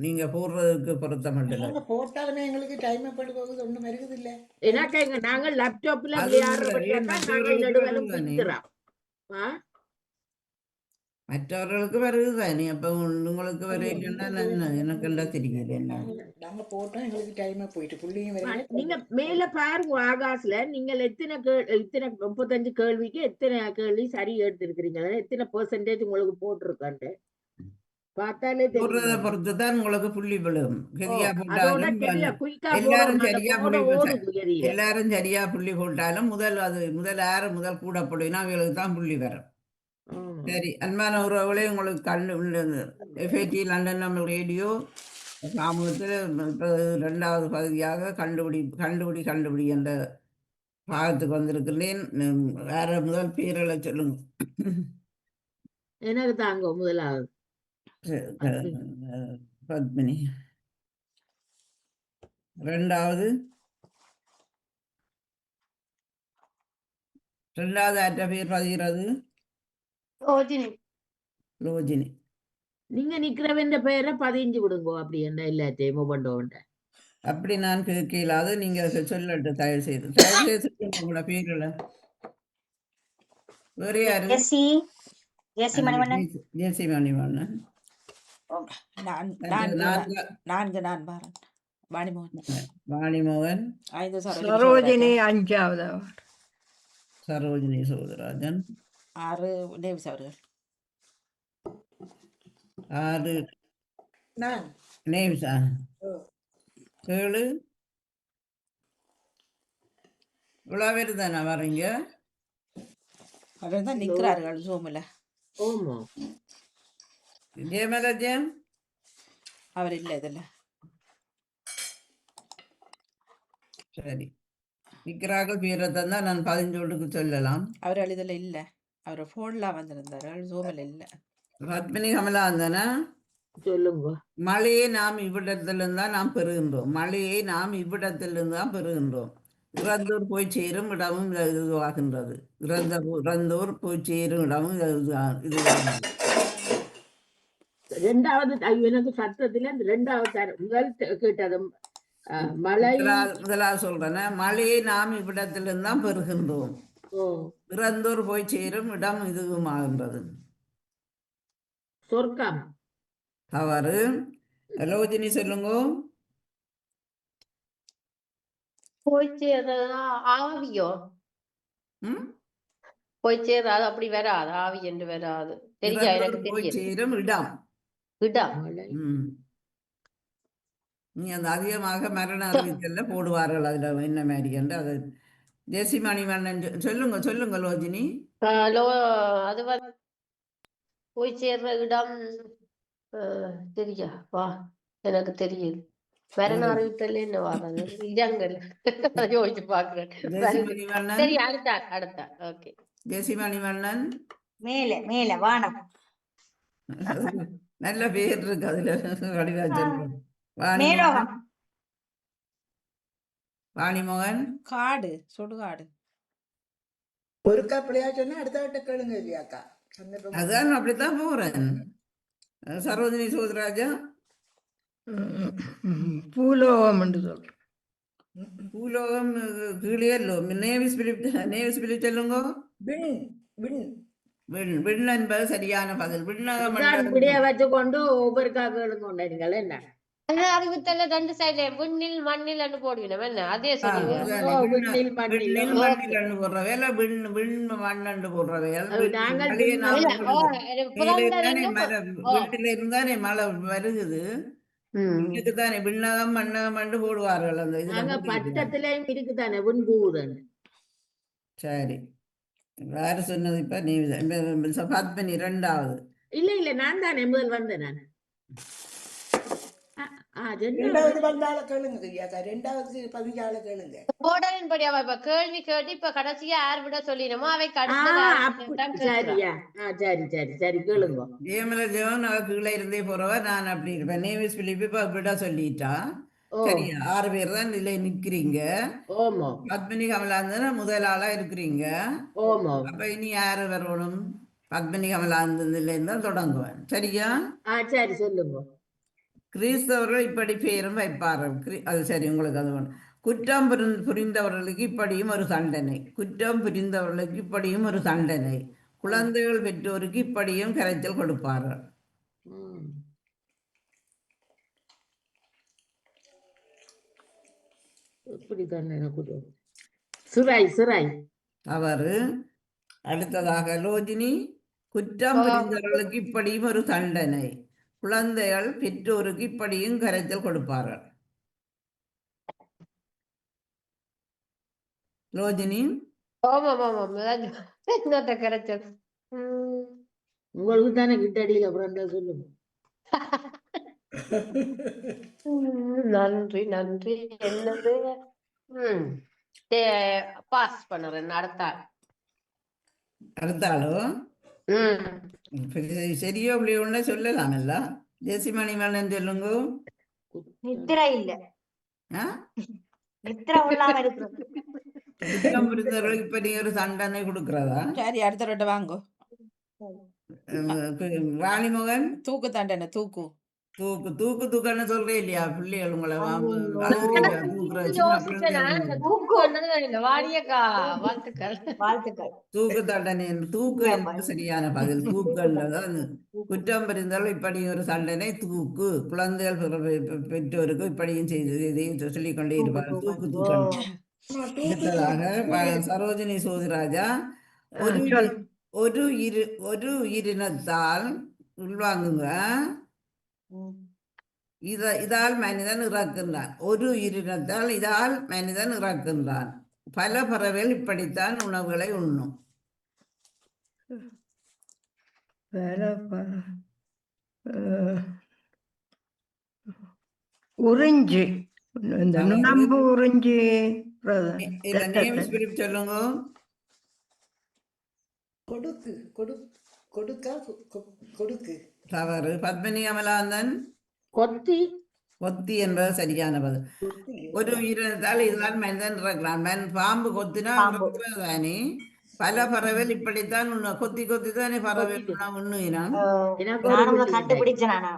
நீங்க போடுறதுக்கு பொருத்த மட்டும் போட்டாலுமே எங்களுக்கு டைம் எப்படி போகுது ஒண்ணும் வருது இல்ல. எனக்கு நாங்க லேப்டாப்ல மற்றவர்களுக்கு வருது தானே. அப்ப உங்களுக்கு வரையிலன்னா எனக்கு எல்லாம் தெரியல. என்ன நாங்க போட்டோம், எங்களுக்கு டைம் போயிட்டு புள்ளியும் நீங்க மேல பாருங்க ஆகாஷ்ல நீங்க எத்தனை 35 கேள்விக்கு எத்தனை கேள்வி சரி எடுத்திருக்கிறீங்க, எத்தனை பெர்சன்டேஜ் உங்களுக்கு போட்டிருக்காண்டு பார்த்தாலே போடுறத பொறுத்து தான் உங்களுக்கு புள்ளி விழும். சரியா போட்டாலும் எல்லாரும் சரியா புள்ளி எல்லாரும் சரியா புள்ளி போட்டாலும் முதல் 6 கூட போடுனா அவங்களுக்கு தான் புள்ளி வரும். சரி அன்பான உறவுகளே, உங்களுக்கு FAT லண்டன் நம்ம ரேடியோ சமூகத்தில் 2வது பகுதியாக கண்டுபிடி என்ற பாகத்துக்கு வந்திருக்கிறேன். வேற முதல் பேர்களை சொல்லுங்க. எனக்கு தாங்க முதலாவது பத்மினி, 2வது அற்ற பேர் பதிகிறது ரோஜினி. நீங்க நிக்கிறவன் பேரை 15 விடுங்கோ. அப்படி என்ன எல்லாத்தையும் ஒவ்வொண்டோண்ட அப்படி நான் கேட்கலாது. நீங்க சொல்லட்டு தயவு செய்து உங்களோட பேர்ல வேற யாரு? ஜெசி ஜெசி மணிவண்ணன். ஜெசி மணிவண்ணன். நான் அடுத்தது நான்கு நான்கு நான்கு நான் பாரன் வாணிமோகன் வாணிமோகன், 5 சரோஜினி சரோஜினி சௌராஜன் 5வது. சரோஜினி சௌதராஜன், 6 நேவிஸ் அவர்கள் 6 நான் நேம்ஸா, ஓ 7 இவ்வளோ பேர் தானே வரீங்க? அவர் தான் நிற்கிறார்கள் ஜூமில். ஓமோ ஜெயமலஜன் அவர் இல்லை இதில். சரி, நிற்கிறார்கள் பேரை தந்தால் நான் 15 சொல்லலாம். அவர்கள் இதில் இல்லை. அவர் ஃபோனில் வந்திருந்தார்கள், ஜூமில் இல்லை. பத்மினி கமலா இருந்தானே. சொல்லுங்க. மழையை நாம் இவ்விடத்திலிருந்து தான் நாம் பெறுகின்றோம். மழையை நாம் இவ்விடத்திலிருந்து தான் பெறுகின்றோம். இறந்தோர் போய் சேரும் இடமும் இதுவாகின்றது. இறந்தோர் போய் சேரும் இடமும் இதுவாகின்றது. ரெண்டாவது எனக்கு சத்தத்துல இந்த ரெண்டாவது முதல் கேட்டது மழை. முதலாவது சொல்றேன்னா, மழையை நாம் இவ்விடத்திலிருந்து தான் பெறுகின்றோம். இறந்தோர் போய் சேரும் இடம் இதுவுமாகின்றது. சொர்க்கம். தவறு. ரோஜினி சொல்லுங்க. போய் சேர்றதா ஆவியோ? போய் சேர்றாது, அப்படி வராது. ஆவி என்று வராது. தெரியா, எனக்கு போய் தெரியும். சேரும் இடம். இடம். நீ அந்த அதிகமாக மரண அறிவித்தல்ல போடுவார்கள். அதுல என்ன மாதிரி என்று அது ஜெசிமணி மன்னன் சொல்லுங்க லோஜினி. அது போய் சேர்ற இடம் தெரியா? வா, எனக்கு தெரியுது. மரண அறிவித்தல் என்ன வாராது? இடங்கள் யோசிச்சு பாக்குறேன். ஜெசிமணி மன்னன். சரி, அடுத்த ஓகே. ஜெசிமணி மன்னன். மேல மேல வானம். நல்ல பேர் இருக்கு அதுல. வடிவாச்சல். மேலோகம். வாணிமோகன். காடு, சுடுகாடு. ஒருக்கா பிள்ளையா சொன்னா அடுத்த வட்ட கேளுங்க இல்லையாக்கா? அதான் அப்படித்தான் போறேன். சரோஜினி சோதராஜா. பூலோகம் என்று சொல்றேன். பூலோகம் கீழே நேவி ஸ்பிரிட் சொல்லுங்க. விண் என்பது சரியான பதில். விண்ணகம் வச்சு கொண்டு ஒவ்வொரு கேளுங்க. என்ன அறிவித்தல்ல 2 சைடுல விண்ணில் மண்ணில் என்று போடுவினோம். என்ன அதே சொல்லுங்க. வீட்டில இருந்தானே மழை வருகுது. இதுக்குதானே விண்ணகம் மண்ணகம் போடுவார்கள். அந்த பட்டத்திலையும் இருக்குதானே விண்பூதன். சரி, வேற சொன்னது இப்ப நீ பத்மினி 2வது. இல்ல நான் தானே முதல் வந்தேன். நான் ரெண்டாவது வந்தால கேளுங்க ஐயாக்கா. 2வது 15 கேளுங்க. போடலின்படி அவ இப்ப கேள்வி கேட்டு இப்ப கடைசியா யார் விட சொல்லினமோ அவை சரியா? சரி கேளுங்க. ஜெயமல ஜெவன் அவ கீழே இருந்தே போறவ. நான் அப்படி இருப்பேன். நேவிஸ் பிலிப் இப்ப விட சொல்லிட்டா. சரியா? 6 பேர் தான் இதுல நிக்கிறீங்க. ஓமோ. பத்மினி கமலாந்தன முதல் ஆளா இருக்கிறீங்க. ஓமோ. அப்ப இனி யாரு வரணும்? பத்மினி கமலாந்தன்ல இருந்தா தொடங்குவேன். சரியா? சரி சொல்லுங்க. கிறிஸ்தவர்கள் இப்படி பேரும் வைப்பார்கள். அது சரி, உங்களுக்கு அது வேணும். குற்றம் புரிந்தவர்களுக்கு இப்படியும் ஒரு தண்டனை. குற்றம் புரிந்தவர்களுக்கு இப்படியும் ஒரு தண்டனை. குழந்தைகள் பெற்றோருக்கு இப்படியும் கரைச்சல் கொடுப்பார்கள். அவரு அடுத்ததாக லோஜினி. குற்றம் புரிந்தவர்களுக்கு இப்படியும் ஒரு தண்டனை. குழந்தைகள் பெற்றோருக்கு இப்படியும் கரைச்சல் கொடுப்பார்கள். லோஜினி. கரைச்சல் உங்களுக்கு தானே கிட்டடியில் அப்புறம் சொல்லுங்க. நன்றி நன்றி. என்னது? பாஸ் பண்ணுறேன். அடுத்தாளோ சரியோ அப்படி ஒண்ணு சொல்லலாமல்ல. ஜெசிமணி மன்னன் சொல்லுங்க. நித்திரை இல்ல. நித்திரை உள்ளாம இருக்கிறது. இப்ப நீ ஒரு தண்டனை கொடுக்கறதா? சரி, அடுத்த ரெண்டு வாங்கோ. வாணிமோகன். தூக்கு தண்டனை. தூக்கு தூக்குன்னு சொல்றே இல்லையா பிள்ளைகள் உங்களை ஐயோ. வளர்றீங்க தூக்குற சின்ன யோசிச்சேனா இந்த பிள்ளைகள் தூக்கு வந்தது இல்லை வாடியக்கா வாழ்த்துக்கள். வாழ்த்துக்கள். தூக்கு தண்டனை தூக்கு இல்ல, என்பது சரியான பதில். தூக்கு என்றதான் குற்றம் புரிந்தாலும் இப்படி ஒரு தண்டனை தூக்கு. குழந்தைகள் பெற்றோருக்கு இப்படியும் செய்து இதையும் சொல்லிக்கொண்டே தூக்கு இருப்பார்கள். தூக்கு. தூக்கு ஓ. தூக்கணும். ஆமா, தூக்கு அடுத்ததாக சரோஜினி சோதிராஜா, ஒரு சொல். ஒரு உயிரினத்தால் உள்வாங்குங்க. ம். இதால் மனிதன் இறக்கின்றான். ஒரு உயிரினத்தால் இதால் மனிதன் இறக்கின்றான். பல பறவைகள் இப்படித்தான் உணவுகளை உண்ணும். வேற உறிஞ்சி இந்த நுணம்பு உறிஞ்சி இல்ல நேம் ஸ்பிரிட் சொல்லுங்க. கொடுக்கு கொடுக்கா கொடுக்கு தவறு. பத்மினி அமலாந்தன், கொத்தி கொத்தி என்பது சரியான பதில். ஒரு உயிரினத்தால் இதுதான் மனிதன் இறக்கிறான். பாம்பு கொத்தினா தானே. பல பறவைகள் இப்படித்தான் கொத்தி கொத்தி தானே பறவைகள் உண்ணுகிறான். எனக்கு ஒரு நானும் புள்ளி கண்டுபிடிச்சேன் நானா.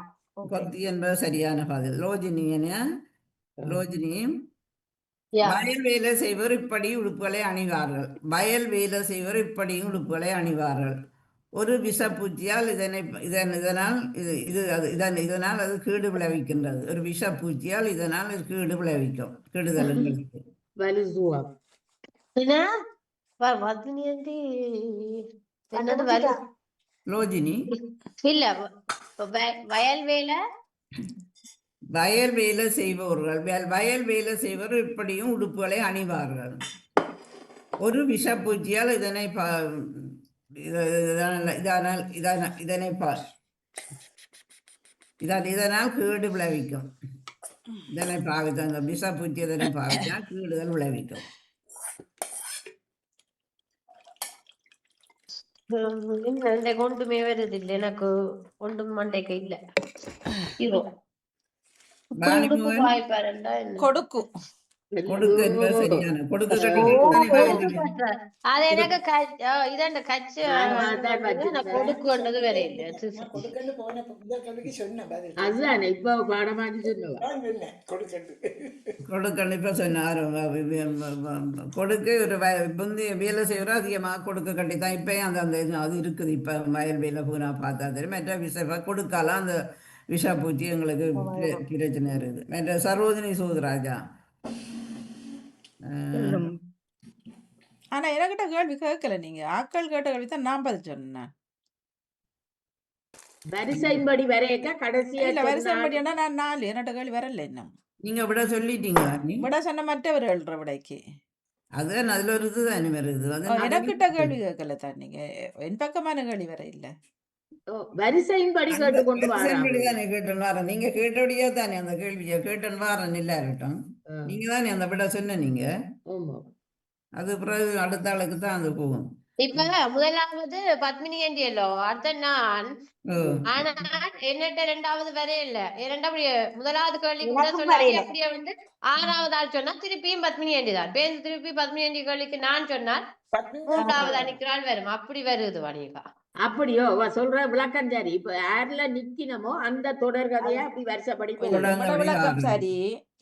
கொத்தி என்பது சரியான பதில். ரோஜினி, Yeah. வயல் வேலை செய்வர் இப்படி உடுப்புகளை அணிவார்கள். வயல் வேலை செய்வர் இப்படியும் உடுப்புகளை அணிவார்கள். ஒரு விஷப்பூச்சியால் இதனால் அது கேடு விளைவிக்கின்றது. ஒரு விஷப்பூச்சியால் இதனால் அது கேடு விளைவிக்கும். கெடுதல் எங்களுக்கு. வலுசுவம் என்ன பதினேழு என்னது கண்டுபிடிச்சிட்டா? ரோஜினி, இல்ல வயல் வேலை வயல் வேலை செய்பவர்கள் வயல் வேலை செய்வர் இப்படியும் உடுப்புகளை அணிவார்கள். ஒரு விஷப்பூச்சியால் இதனால் கேடு விளைவிக்கும். இதனை பாவித்தாங்க. விஷப்பூச்சி இதனை பாவித்தா கேடுதல் விளைவிக்கும். இந்த ஒன்றுமே வருது இல்ல எனக்கு ஒன்றும் மண்டைக்கு இல்ல. இதோ கொடுக்கு கொடுக்கு என்பது சரியான. கொடுக்கு அது எனக்கு இதாண்ட கச்சு கொடுக்குன்றது வேற இல்ல. கொடுக்கண்டு போன முதல் கல்விக்கு சொன்ன பதில் அதுதானே இப்ப பாடமாக்கி சொன்னவா நான் சொன்னேன் கொடுக்கண்டு கொடுக்கன்னு இப்ப சொன்னார். கொடுக்கு ஒரு முந்தைய வேலை செய்யறோம் அதிகமாக கொடுக்க கட்டித்தான். இப்பயும் அந்த அது இருக்குது. இப்ப வயல் வேலை பூரா பார்த்தா தெரியும். மற்ற விஷ கொடுக்கலாம் அந்த விஷப்பூச்சி எங்களுக்கு பிரச்சனை இருக்குது. மற்ற சரோஜினி சூதராஜா, ஆனா எனக்கிட்ட கேள்வி கேட்கல. நீங்க ஆட்கள் கேட்ட கேள்வி தான் நான் பதில் சொன்னேன். வரிசைப்படி வரையக்க கடைசியா இல்ல வரிசைப்படினா நான் 4 என்னட்ட கேள்வி வரல. இன்னும் நீங்க விட சொல்லிட்டீங்க. விட சொன்ன மற்றவர்கள் விடைக்கு அதுதான் அதுல ஒரு இதுதான் வருது. எனக்கிட்ட கேள்வி கேட்கல தான். நீங்க என் பக்கமான கேள்வி வர இல்ல. வரிசையின்படி கேட்டு கொண்டு தானே கேட்டன் வாரன். நீங்க கேட்டபடியா தானே அந்த கேள்வியை கேட்டன் வாரன். இல்ல இருக்கட்டும், நீங்க தானே அந்த விட சொன்ன. நீங்க அது பிறகு அடுத்த ஆளுக்கு தான் அது போகும். இப்ப முதலாவது பத்மினி ஏண்டியல்லோ அடுத்த நான். ஆனா என்னட்ட ரெண்டாவது வரையில இரண்டாவது முதலாவது கேள்விக்கு சொன்னாங்க. அப்படியே வந்து 6வது ஆள் சொன்னா திருப்பியும் பத்மினி ஏண்டிதான் பேருந்து திருப்பி பத்மினி ஏண்டி கேள்விக்கு நான் சொன்னால் 3வது அன்னைக்கு வரும். அப்படி வருது வணிகா. அப்படியோ சொல்ற விளக்கம் சரி. இப்ப யாருல நிக்கணுமோ அந்த தொடர் கதையா அப்படி வருஷப்படி விளக்கம் சரி.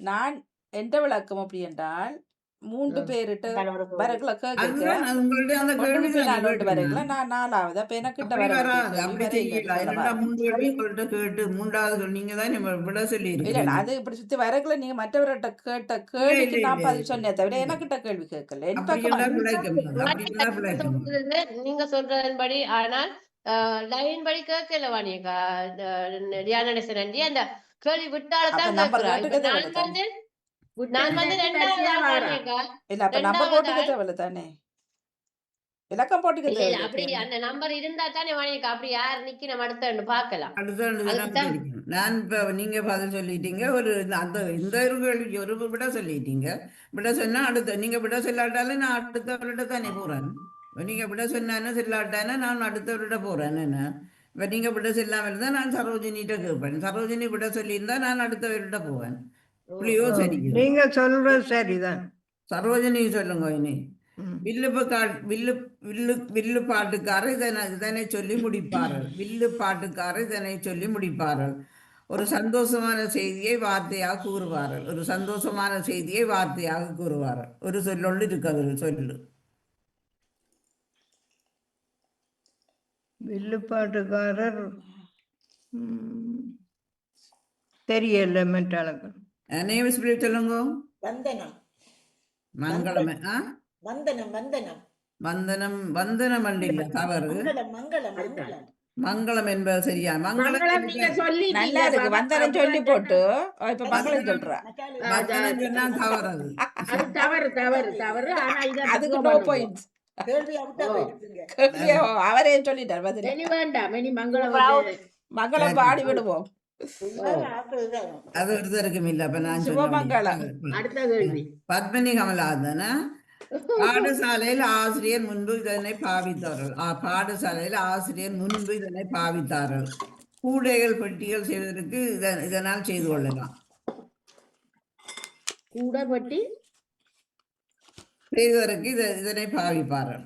நான் எந்த விளக்கம் அப்படி என்றால் 3 பேருட்டு வரக்குள்ள கேட்க நான் 4வது. அப்ப எனக்கிட்ட இல்ல அது இப்படி சுத்தி வரக்குள்ள நீங்க மற்றவர்கிட்ட கேட்ட கேள்விக்கு நான் பதில் சொன்னே தவிர எனக்கிட்ட கேள்வி கேட்கல. என் பக்கம் நீங்க சொல்றதன்படி. ஆனால் லைன் படி கேட்கல வாணியக்கா. தியானேசன் ஆண்டி அந்த கேள்வி விட்டால்தான் கேட்கிறேன். நான் வந்து இல்ல அப்ப நம்பர் போட்டுக்க தேவையில்ல தானே. விளக்கம் போட்டுக்க தேவையில்ல. அப்படி அந்த நம்பர் இருந்தா தானே வாணியக்கா. அப்படி யார் நிக்கி நம்ம அடுத்த பார்க்கலாம். நான் இப்ப நீங்க பதில் சொல்லிட்டீங்க. ஒரு அந்த இந்த கேள்வி ஒரு விட சொல்லிட்டீங்க. விட சொன்னா அடுத்த நீங்க விட சொல்லாட்டாலும் நான் அடுத்தவர்கிட்ட தானே போறேன். நீங்க விட சொன்னா சொல்லாட்டானே நான் அடுத்தவர்கிட்ட போறேன். என்ன இப்ப நீங்க விட சொல்லாம இருந்தா நான் சரோஜினிட்ட கேட்பேன். சரோஜினி விட சொல்லியிருந்தா நான் அடுத்தவர்கிட்ட போவேன். நீங்க சொல்றது சரிதான். சரோஜினி சொல்லுங்க. இனி வில்லு பாட்டுக்காரர் இதனை சொல்லி முடிப்பார்கள். வில்லு பாட்டுக்காரர் இதனை சொல்லி முடிப்பார்கள். ஒரு சந்தோஷமான செய்தியை வார்த்தையாக கூறுவார்கள். ஒரு சந்தோஷமான செய்தியை வார்த்தையாக கூறுவார்கள். ஒரு சொல்லொண்டு இருக்குது ஒரு சொல்லு. வில்லுப்பாட்டுக்காரர் தெரியல மெட்டாளர்கள். நேம் ஸ்பிரிட் சொல்லுங்க. வந்தனம் மங்களம். வந்தனம் வந்தனம் வந்தனம். வந்தனம் இல்ல, தவறு. மங்களம் மங்களம் மங்களம் மங்களம் என்பது சரியா? மங்களம் மங்களம் நீங்க சொல்லிட்டீங்க. நல்லா இருக்கு. வந்தனம் சொல்லி போட்டு இப்ப மங்களம் சொல்றா. வந்தனம் சொன்னா தவறு. அது தவறு தவறு தவறு. ஆனா இத அதுக்கு நோ பாயிண்ட்ஸ். கேள்வி அவுட்டா போயிடுங்க. அவரே சொல்லிட்டார் பதில். இனி வேண்டாம். இனி மங்களம் மங்களம் பாடி விடுவோம். அது ஒருத்தருக்கும் இல்ல. அப்ப நான் சுபமங்களம். அடுத்த கேள்வி. பத்மினி கமலாதன பாடசாலையில் ஆசிரியர் முன்பு இதனை பாவித்தார்கள். பாடசாலையில் ஆசிரியர் முன்பு இதனை பாவித்தார்கள். கூடைகள் பெட்டிகள் செய்வதற்கு இதனால் செய்து கொள்ளலாம். கூடப்பட்டி செய்வதற்கு இதனை பாவிப்பார்கள்.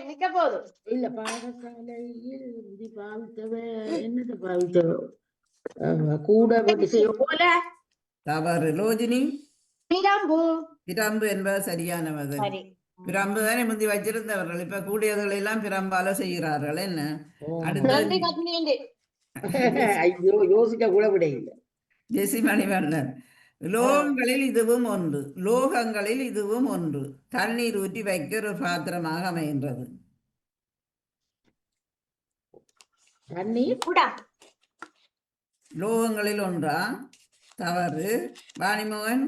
நிக்க போதும். இல்ல பாடசாலையில் இது பாவித்தவ என்னது பாவித்தவ கூடப்பட்டி செய்ய போல. தவறு. லோஜினி. பிரம்பு. பிரம்பு என்பது சரியான பதில். சரி. பிரம்பு தானே முந்தி வச்சிருந்தவர்கள். இப்ப கூடியவர்கள் எல்லாம் பிரம்பால செய்கிறார்கள். என்ன நன்றி அடுத்து? பத்மினி. ஐயோ யோசிக்க கூட விட இல்லை. ஜெசி மணிவண்ணன். லோகங்களில் இதுவும் ஒன்று. லோகங்களில் இதுவும் ஒன்று. தண்ணீர் ஊற்றி வைக்க ஒரு பாத்திரமாக அமைகின்றது. தண்ணீர் குடா. லோகங்களில் ஒன்றா? தவறு. வாணிமோகன்.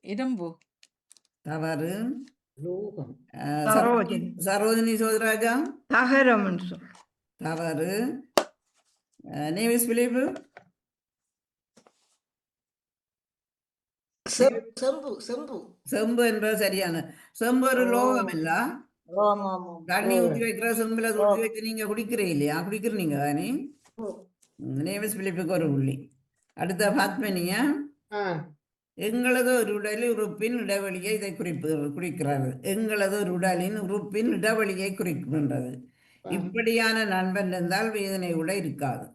இரும்பு. தவறு. லோகம் சரோஜினி. சரோஜினி சோதராஜா. தகரம். தவறு. நேவிஸ் பிலிப்பு. செம்பு செம்பு செம்பு என்பது சரியான. செம்பு ஒரு லோகம் இல்ல. ஆமா ஆமா தண்ணி ஊற்றி வைக்கிற செம்புல ஊற்றி வச்சு நீங்க குடிக்கிறீ இல்லையா? குடிக்கிறீங்க தானே? நேவிஸ் பிலிப்புக்கு ஒரு புள்ளி. அடுத்த பத்மினியா. எங்களது ஒரு உடலில் உறுப்பின் இடைவெளியை இதை குறிக்கிறது. எங்களது ஒரு உடலின் உறுப்பின் இடைவெளியை குறிக்கின்றது. இப்படியான நண்பன் இருந்தால் வேதனை கூட இருக்காது.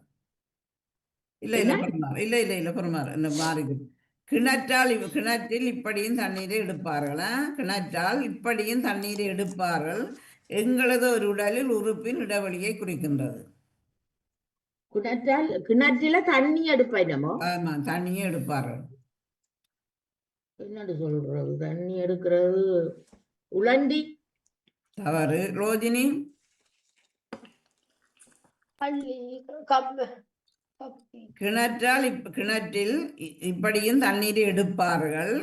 இல்ல இல்ல பெருமாறு. இல்ல இல்ல இல்ல பெருமாறு. என்ன மாறுது? கிணற்றில் இப்படியும் தண்ணீரை எடுப்பார்களா? கிணற்றால் இப்படியும் தண்ணீரை எடுப்பார்கள். எங்களது ஒரு உடலில் உறுப்பின் இடைவெளியை குறிக்கின்றது. கிணற்றில தண்ணி எடுப்போமோ? ஆமா, தண்ணியே எடுப்பார்கள். என்னது சொல்றது? தண்ணி எடுக்கிறது உலண்டி. தவறு. ரோஜினி. கிணற்றில் இப்படியும் தண்ணீரை எடுப்பார்கள்.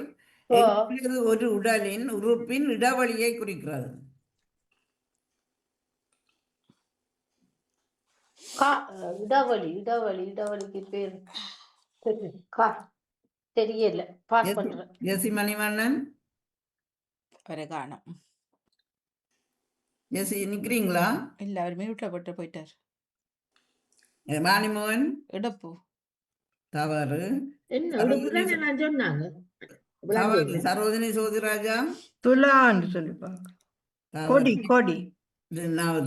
ஒரு உடலின் உறுப்பின் இடைவெளியை குறிக்கிறது. இடவழி இடவழி இடவழிக்கு பேர் தெரியல. பாஸ் பண்றேன். ஜெசி மணிவண்ணன். ஒரு காணம். ஜெசி நிக்கிறீங்களா? இல்ல, அவர் மியூட்ல போட்டு போயிட்டார். வாணிமோகன். இடப்பு. தவறு. என்ன நான் சொன்னாங்க? தவறு. சரோஜினி சோதிராஜா. துலான்னு சொல்லிப்பாங்க. கொடி கொடி.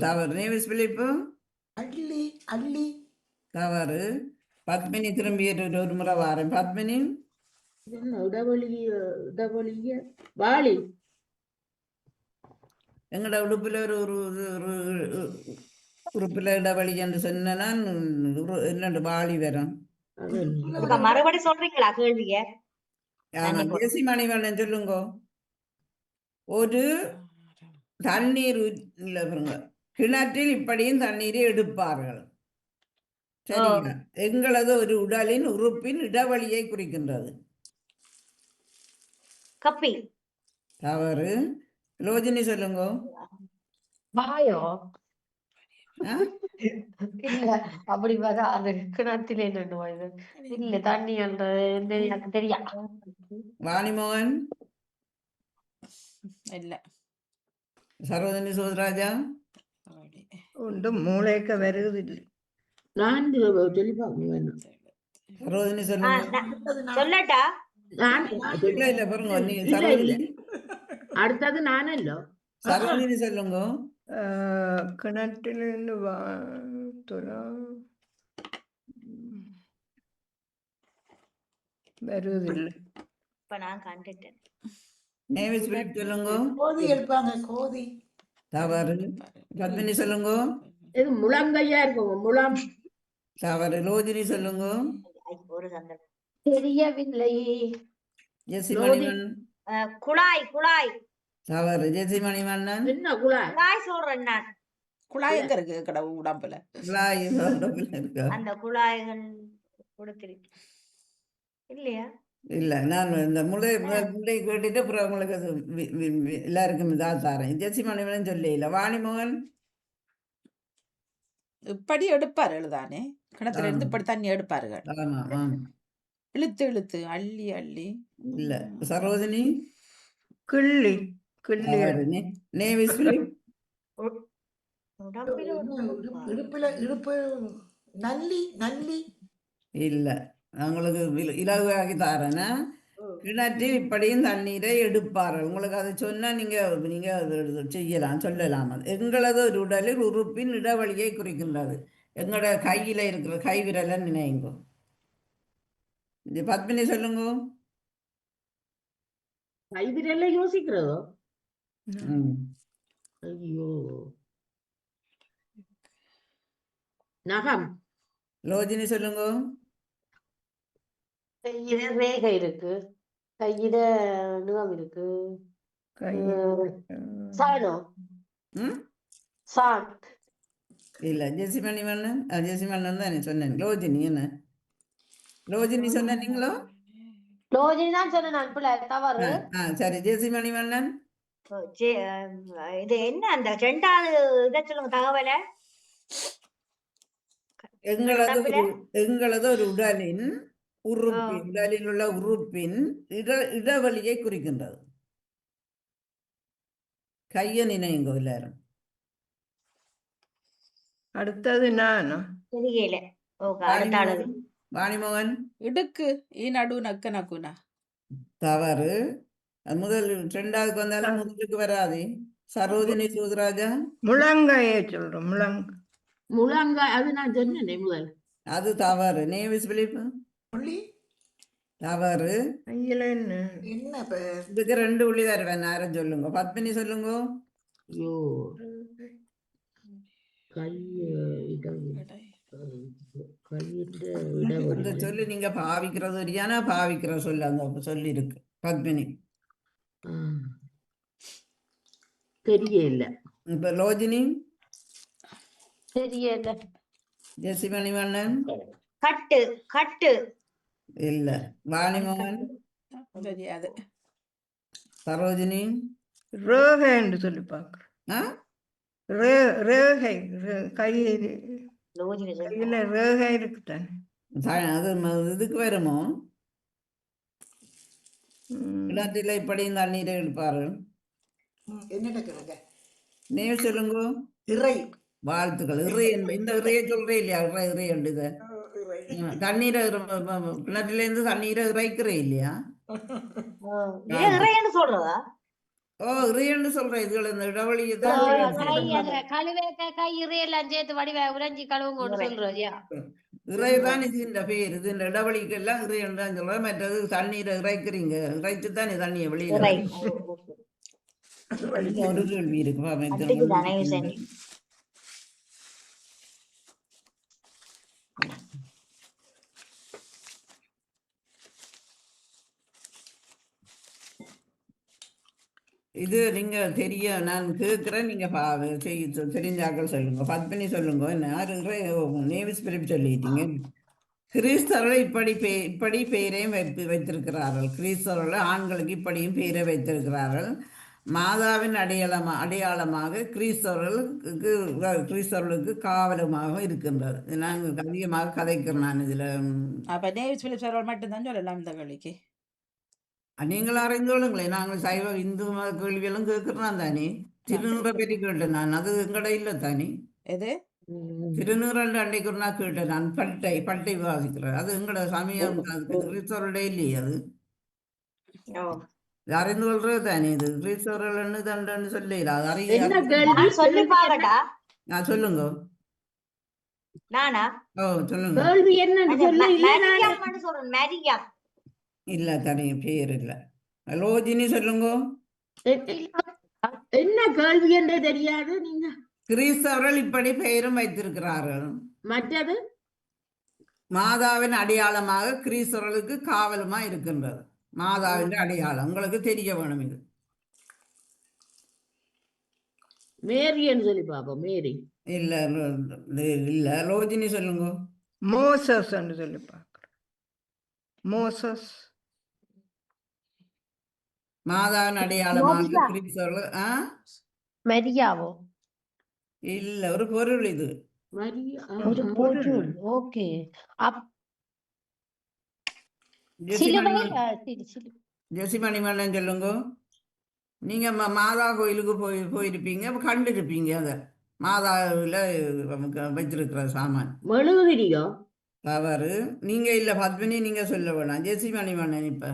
தவறு. நேவிஸ் பிலிப்பு. அள்ளி அள்ளி. தவறு. பத்மினி திரும்பி ஒரு முறை வாரேன். பத்மினி. இடவழிய வாளி. எங்கட உடுப்புல ஒரு உறுப்புல இடவழி என்று சொன்னா என்னண்டு வாளி வரும். மறுபடி சொல்றீங்களா கேள்விய? தேசி மணிவண்ணன் சொல்லுங்க. ஒரு தண்ணீர் கிணற்றில் இப்படியும் தண்ணீரை எடுப்பார்கள். சரியா? எங்களது ஒரு உடலின் உறுப்பின் இடைவெளியை குறிக்கின்றது. கப்பி. தவறு. லோஜினி சொல்லுங்க. வாயோ இல்ல, அப்படி வராது. கிணத்திலே இல்ல தண்ணி எனக்கு தெரியா. வாணிமோகன். இல்ல. சரோஜினி சோதராஜா. ஒன்றும் மூளைக்க வருவதில்லை. சரோஜினி சொல்லுங்க. சொல்லட்டா? இல்ல இல்ல பாருங்க. சரோஜினி. அடுத்தது நானல்லோ. சரோஜினி சொல்லுங்க. கிணற்றிலிருந்து துலா வருவதில்லை. இப்ப நான் கண்டுட்டேன். நேவிஸ் பிலிப் சொல்லுங்க. கோதி எடுப்பாங்க, கோதி. தவறு. பத்மினி சொல்லுங்க. இது முழங்கையா இருக்கும், முழம். தவறு. ரோஜினி சொல்லுங்க. ஒரு சந்தர்ப்பம். தெரியவில்லை. ஜெசி ரோஜி. மணிவன். குழாய் குழாய் தவறு. ஜெசி மணிவண்ணன். என்ன குழாய்? குழாய் சொல்றேன் நான். குழாய் எங்க இருக்கு கடவுள் உடம்புல? குழாய் இருக்கா? அந்த குழாய்கள் கொடுத்திருக்கு இல்லையா? இல்ல, நான் இந்த முளை கேட்டுட்டு அப்புறம் உங்களுக்கு அது எல்லாருக்கும் இதா தாரேன். ஜெசி மணிவன் சொல்லி இல்ல. வாணிமோகன். இப்படி எடுப்பார்கள் தானே, கிணத்துல இருந்து இப்படி தண்ணி எடுப்பார்கள். ஆமா ஆமா. இழுத்து இழுத்து அள்ளி அள்ளி. இல்ல. சரோஜினி. கிள்ளி கிள்ளி தவறு. நேவிஸ் பிலிப். உடம்பில் ஒரு உறுப்பா? இடுப்பு நல்லி நல்லி. இல்ல, உங்களுக்கு இலகுவாகி தாரேன்னா, கிணற்றில் இப்படியும் தண்ணீரை எடுப்பார்கள். உங்களுக்கு அதை சொன்னா நீங்க நீங்க அது செய்யலாம், சொல்லலாம். அது எங்களது ஒரு உடலில் உறுப்பின் இடைவெளியை குறிக்கின்றது. எங்களோட கையில இருக்கிற கைவிரலை நினைங்க. இது பத்மினி சொல்லுங்க. கைவிரல்ல யோசிக்கிறதோ? ம். ஐயோ, நகம். ரோஜினி சொல்லுங்க. கையில ரேகை இருக்கு, கையில நுகம் இருக்கு. கை சாணோ ம். சான். இல்ல. ஜெசிமணி மன்னன். ஜெசிமண்ணன் தான் சொன்னேன். ரோஜினி என்ன? ரோஜினி சொன்ன நீங்களோ? ரோஜினி தான் சொன்னேன் நான், பிள்ளை தவறு. சரி. ஜெசிமணி மன்னன். இது என்ன அந்த ரெண்டாவது இதை சொல்லுங்க தகவலை. எங்களது ஒரு உடலின் உறுப்பின், உடலில் உள்ள உறுப்பின் இடைவெளியை குறிக்கின்றது. கைய நினைங்க எல்லாரும். அடுத்தது நானா? தெரியல. ஓகே, அடுத்த ஆளது. வாணிமோகன். இடுக்கு ஈ நடு நக்க நக்குனா. தவறு. முதல் ரெண்டாவதுக்கு வந்தாலும் முதலுக்கு வராது. சரோஜினி சூதராஜா. முழங்கையை சொல்றோம். முழங்காய், அது நான் சொன்னேனே முதல். அது தவறு. நேவிஸ் பிலிப். புள்ளி தவறு. கையில என்ன? என்ன இப்ப? இதுக்கு 2 புள்ளி தருவேன். நேரம் சொல்லுங்க. பத்மினி சொல்லுங்க. ஐயோ, அந்த சொல்லி நீங்க பாவிக்கிறது சரியான பாவிக்கிற சொல்லு அந்த சொல்லி இருக்கு. பத்மினி. தெரியல. இப்ப ரோஜினி. தெரியல. ஜெசிமணி மன்னன். கட்டு கட்டு. இல்ல. வாணிமோகன். தெரியாது. சரோஜினி. ரேகைன்னு சொல்லி பார்க்கிறேன். ரேகை கையில ரேகை இருக்குதானே, அது இதுக்கு வருமோ? கிணற்றில இப்படியும் தண்ணீரை எடுப்பார்கள். என்னட்ட கேளுங்க. நீங்க சொல்லுங்க. இறை. வாழ்த்துக்கள். இறை இந்த இறையை சொல்றே இல்லையா? இறை இதை தண்ணீரை கிணற்றில இருந்து தண்ணீரை இறைக்கிறே இல்லையா? இறைன்னு சொல்றதா? ஓ, இறைன்னு சொல்றேன். இதுல இந்த இடைவெளியை கை இறையெல்லாம் சேர்த்து வடிவ உறைஞ்சி கழுவும் கொண்டு சொல்றோம். இறைதான் இது இந்த பேர். இது இந்த இடவழிக்கு எல்லாம் இறைன்னு தான் சொல்றேன். மற்றது தண்ணீரை இறைக்கிறீங்க, இறைச்சு தான் தண்ணியை வெளியில. ஒரு கேள்வி இருக்கு. இது நீங்க தெரிய நான் கேட்கிறேன். நீங்க தெரிஞ்சாக்கள் சொல்லுங்க. பத்மினி சொல்லுங்க. என்ன நேவிஸ் பிரிப்பு சொல்லிட்டீங்க. கிறிஸ்தவர்கள் இப்படி பெயரையும் வைத்திருக்கிறார்கள். கிறிஸ்தவர்கள் ஆண்களுக்கு இப்படியும் பெயரை வைத்திருக்கிறார்கள். மாதாவின் அடையாளமாக கிறிஸ்தவர்களுக்கு காவலமாக இருக்கின்றது. நாங்கள் அதிகமாக கதைக்கிறேன் நான் இதுல. அப்ப நேவிஸ் பிலிப் சார் மட்டும்தான் சொல்லலாம் இந்த கேள்விக்கு. நீங்கள் அறிந்து கொள்ளுங்களேன். நாங்கள் சைவ இந்து மத கேள்வியெல்லாம் கேட்கிறோம் தானே. திருநூறை பற்றி கேட்டேன் நான். அது எங்கட இல்லை தானே. எது திருநூறு அன்றைக்கு ஒரு நாள் கேட்டேன் நான். பட்டை வாசிக்கிறேன். அது எங்கட சமயம் கிறிஸ்தவருடைய இல்லையே. அது அறிந்து கொள்றது தானே. இது கிறிஸ்தவர்கள் தண்டன்னு சொல்லல. அது அறிய நான் சொல்லுங்க. நானா? ஓ, சொல்லுங்க. கேள்வி என்னன்னு சொல்லு. சொல்றேன். இல்ல தனி பேர் இல்ல. லோஜினி சொல்லுங்க. என்ன கேள்வி என்றே தெரியாது நீங்க. கிறிஸ்தவர்கள் இப்படி பெயரும் வைத்திருக்கிறார்கள். மற்றது மாதாவின் அடையாளமாக கிறிஸ்தவர்களுக்கு காவலுமா இருக்கின்றது. மாதாவின் அடையாளம் உங்களுக்கு தெரிய வேணும். இது மேரின்னு சொல்லி பாப்போம். மேரி இல்ல இல்ல. லோஜினி சொல்லுங்க. மோசஸ் சொல்லி பார்க்குறோம். மோசஸ் மாதாவின் அடையாளமாக கிறிஸ்தவர்கள். மரியாவோ இல்ல, ஒரு பொருள் இது. மரியா. ஒரு பொருள். ஓகே. ஜெசிமணி மன்னன் சொல்லுங்க. நீங்க மாதா கோயிலுக்கு போயிருப்பீங்க, கண்டிருப்பீங்க. அத மாதாவில் வைத்திருக்கிற சாமான் மெழுகுதிரியோ? தவறு. நீங்க இல்ல பத்மினி, நீங்க சொல்ல வேணாம். ஜெசிமணி மன்னன். இப்ப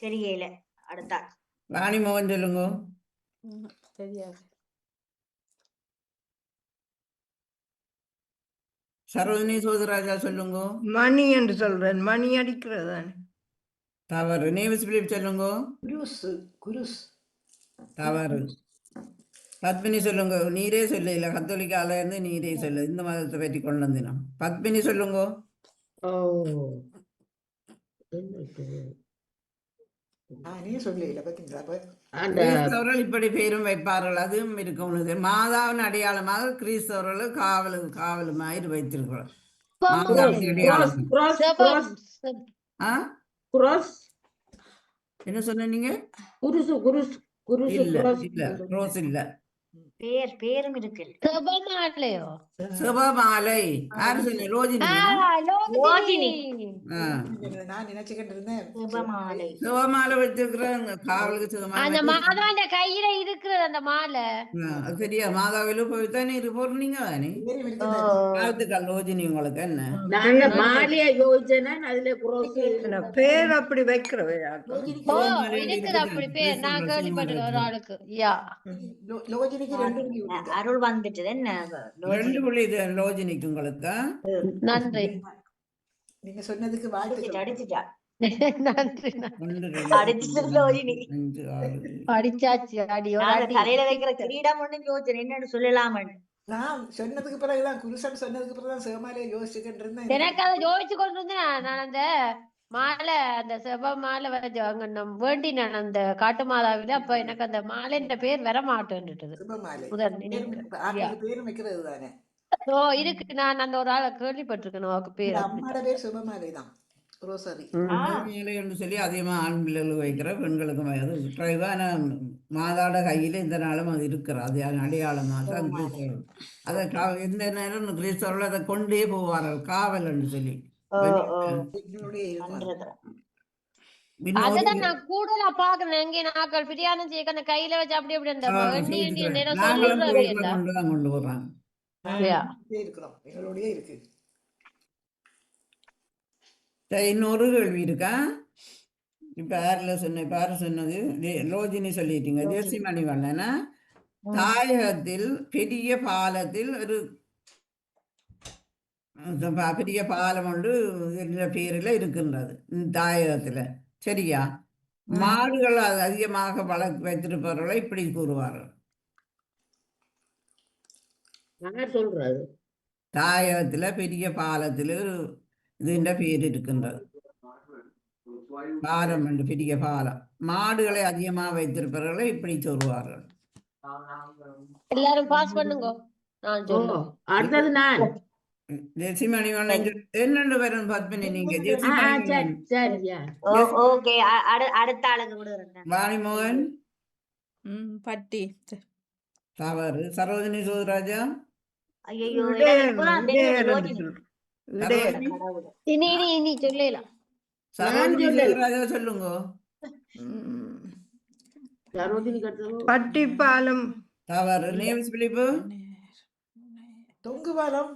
தெரியல. அடுத்த ராணி மோகன் சொல்லுங்க. தெரியாது. சரோஜினி சோதராஜா சொல்லுங்க. மணி என்று சொல்றேன். மணி அடிக்கிறது தானே. தவறு. நேவிஸ் பிலிப் சொல்லுங்க. குருஸ். தவறு. பத்மினி சொல்லுங்க. நீரே சொல்ல இல்ல, கத்தோலிக்கால இருந்து நீரே சொல்லு. இந்த மதத்தை பற்றி கொண்டு வந்தினோம். பத்மினி சொல்லுங்க. நானே சொல்லல பாத்தீங்களா? கிறிஸ்தவர்கள் இப்படி பேரும் வைப்பார்கள். அதுவும் இருக்கும். மாதாவின் அடையாளமாக கிறிஸ்தவர்கள் காவலுமாயிரு வைத்திருக்கிறார். என்ன சொன்ன நீங்க? இல்ல இல்ல, ரோஸ் இல்ல. பேரும் இருக்கு. சிவமாலை. யாரு சொன்ன? ரோஜினி. நான் நினைச்சுக்கிட்டு இருந்தேன் சிவமாலை வச்சிருக்கிற காவலுக்கு சிவமாலை கையில இருக்கிறது அந்த மாலை. அது சரியா? மாதாவில போய்த்தானே போறீங்க தானே. வாழ்த்துக்கள் ரோஜினி. உங்களுக்கு என்ன மாலைய யோஜனை அதுல குரோஸ் பேர் அப்படி வைக்கிறவே அப்படி பேர் நான் கேள்விப்பட்டேன் ஒரு ஆளுக்கு. லோஜினிக்கு அருள் வந்துட்டு என்ன 2 புள்ளி லோஜினிக்கு. உங்களுக்கு நன்றி. நீங்க சொன்னதுக்கு வாழ்த்துக்கள். அடிச்சுட்டா. படிச்சாச்சு. தலையில வைக்கிற கிரீடம் ஒண்ணு யோசனை என்னன்னு சொல்லலாம. நான் சொன்னதுக்கு பிறகுதான் குருசன் சொன்னதுக்கு பிறகுதான் சிவமாலையை யோசிச்சுக்கிட்டு இருந்தேன். எனக்கு அதை யோசிச்சு கொண்டு இருந்தேன். நான் அந்த மாலை, அந்த செவ்வ மாலை வச்சு அங்க வேண்டி நான் அந்த காட்டு மாதாவில. அப்ப எனக்கு அந்த மாலைன்ற பேர் வர மாட்டேன்னுட்டது. பேரும் வைக்கிறது தானே. ஓ இருக்கு. நான் அந்த ஒரு ஆளை கேள்விப்பட்டிருக்கேன். அவருக்கு பேர் அம்மாட பேர் சிவமாலை தான். ரோசரி சொல்லி அதிகமா ஆண் பிள்ளைகளுக்கு வைக்கிற பெண்களுக்கும் வயது மாதாட கையில இந்த நாளும் அது இருக்கிறது. அது அடையாளமாக அதை எந்த நேரம் கிறிஸ்தவர்கள் அதை கொண்டே போவார்கள் காவல் என்று சொல்லி. அதுதான் நான் கூடுதலா பாக்குறேன். எங்க நாக்கள் பிரியாணம் செய்ய அந்த கையில வச்சு அப்படி அப்படி அந்த கொண்டு போறாங்க. எங்களோடய இருக்கு. இன்னொரு கேள்வி இருக்கா? இப்ப யாரு சொன்னது? லோஜினி சொல்லிட்டீங்க. ஜெசிமணி வண்ணனா தாயகத்தில் பெரிய பாலத்தில் ஒரு பெரிய பாலம் ஒன்று பேரில் இருக்கின்றது தாயகத்துல. சரியா? மாடுகள் அதிகமாக வைத்திருப்பவர்களை இப்படி கூறுவார்கள். சொல்றது தாயகத்துல பெரிய பாலத்தில் இதுன்ற பேர் இருக்கின்றது. பாலம் என்று பெரிய பாலம். மாடுகளை அதிகமாக வைத்திருப்பவர்களை இப்படி சொல்வார்கள். எல்லாரும் பாஸ் பண்ணுங்க. அடுத்தது நான் ஜெசிமணி என்னென்று வரும் பத்மினி? நீங்க அடுத்த ஆளுக்கு வாணிமோகன். பட்டி. தவறு. சரோஜினி சோதராஜா. சொல்லுங்க. பட்டிப்பாலம். தவறு. நேவிஸ் பிலிப்பு. தொங்கு பாலம்.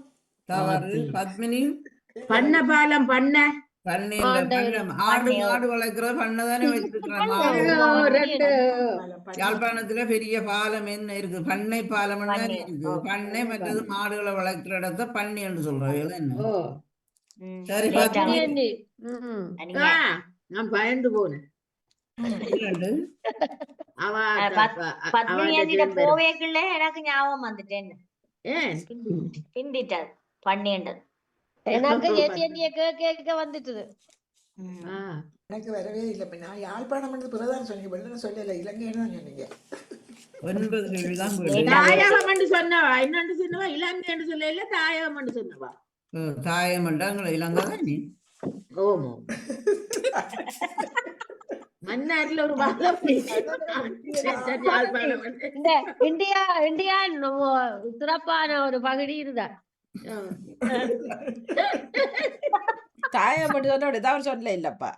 தவறு. பத்மினி. பண்ண பாலம். பண்ண பண்ணி இந்த ஆண்டவரே. பண்ண ஆடு பண்ணி, ஓ. மாடு வளர்க்குறது பண்ணதானே வச்சிருக்கிறேன் பண்ணு. மாடு. ரெண்டு யாழ்ப்பாணத்துல பெரிய பாலம் என்ன இருக்கு, பண்ணை பாலம் தானே பண்ணி, இருக்கு. ஓ. பண்ணை மற்றது மாடுகளை வளர்க்குற இடத்த பண்ணி என்று சொல்றவங்க என்ன. ஓ ம். சரி, லேட்டா பத்மினி பண்ணி. ம். நீங்க நான் பயந்து போனேன். இரண்டு. அவ பத்மினி அந்த போவேக்குள்ள எனக்கு ஞாபகம் வந்துட்டேன். ஏன் பிந்திட்டார் பண்ணிண்டது. எனக்கு ஏத்திய கேட்க வந்துட்டுது. ஆ, எனக்கு வரவே இல்லை. இப்ப நான் யாழ்ப்பாணம் பண்ணது பிறதான் சொன்னீங்க, வெள்ளன சொல்லல, இலங்கைன்னு தான் சொன்னீங்க. 9 கேள்விதான் போயிடுது. தாயகம் என்று சொன்னவா, என்னன்னு சொன்னவா, இலங்கை என்று சொல்லல, தாயகம் என்று சொன்னவா. தாயம் பண்ணாங்களோ இலங்கை தான் நீ. ஓமோ மன்னார்ல ஒரு பாலம் இந்த இந்தியா நம்ம சிறப்பான ஒரு பகுதி இருந்தா. தாயம் மட்டும் சொன்ன ஏதாவது சொல்லல இல்லப்பா.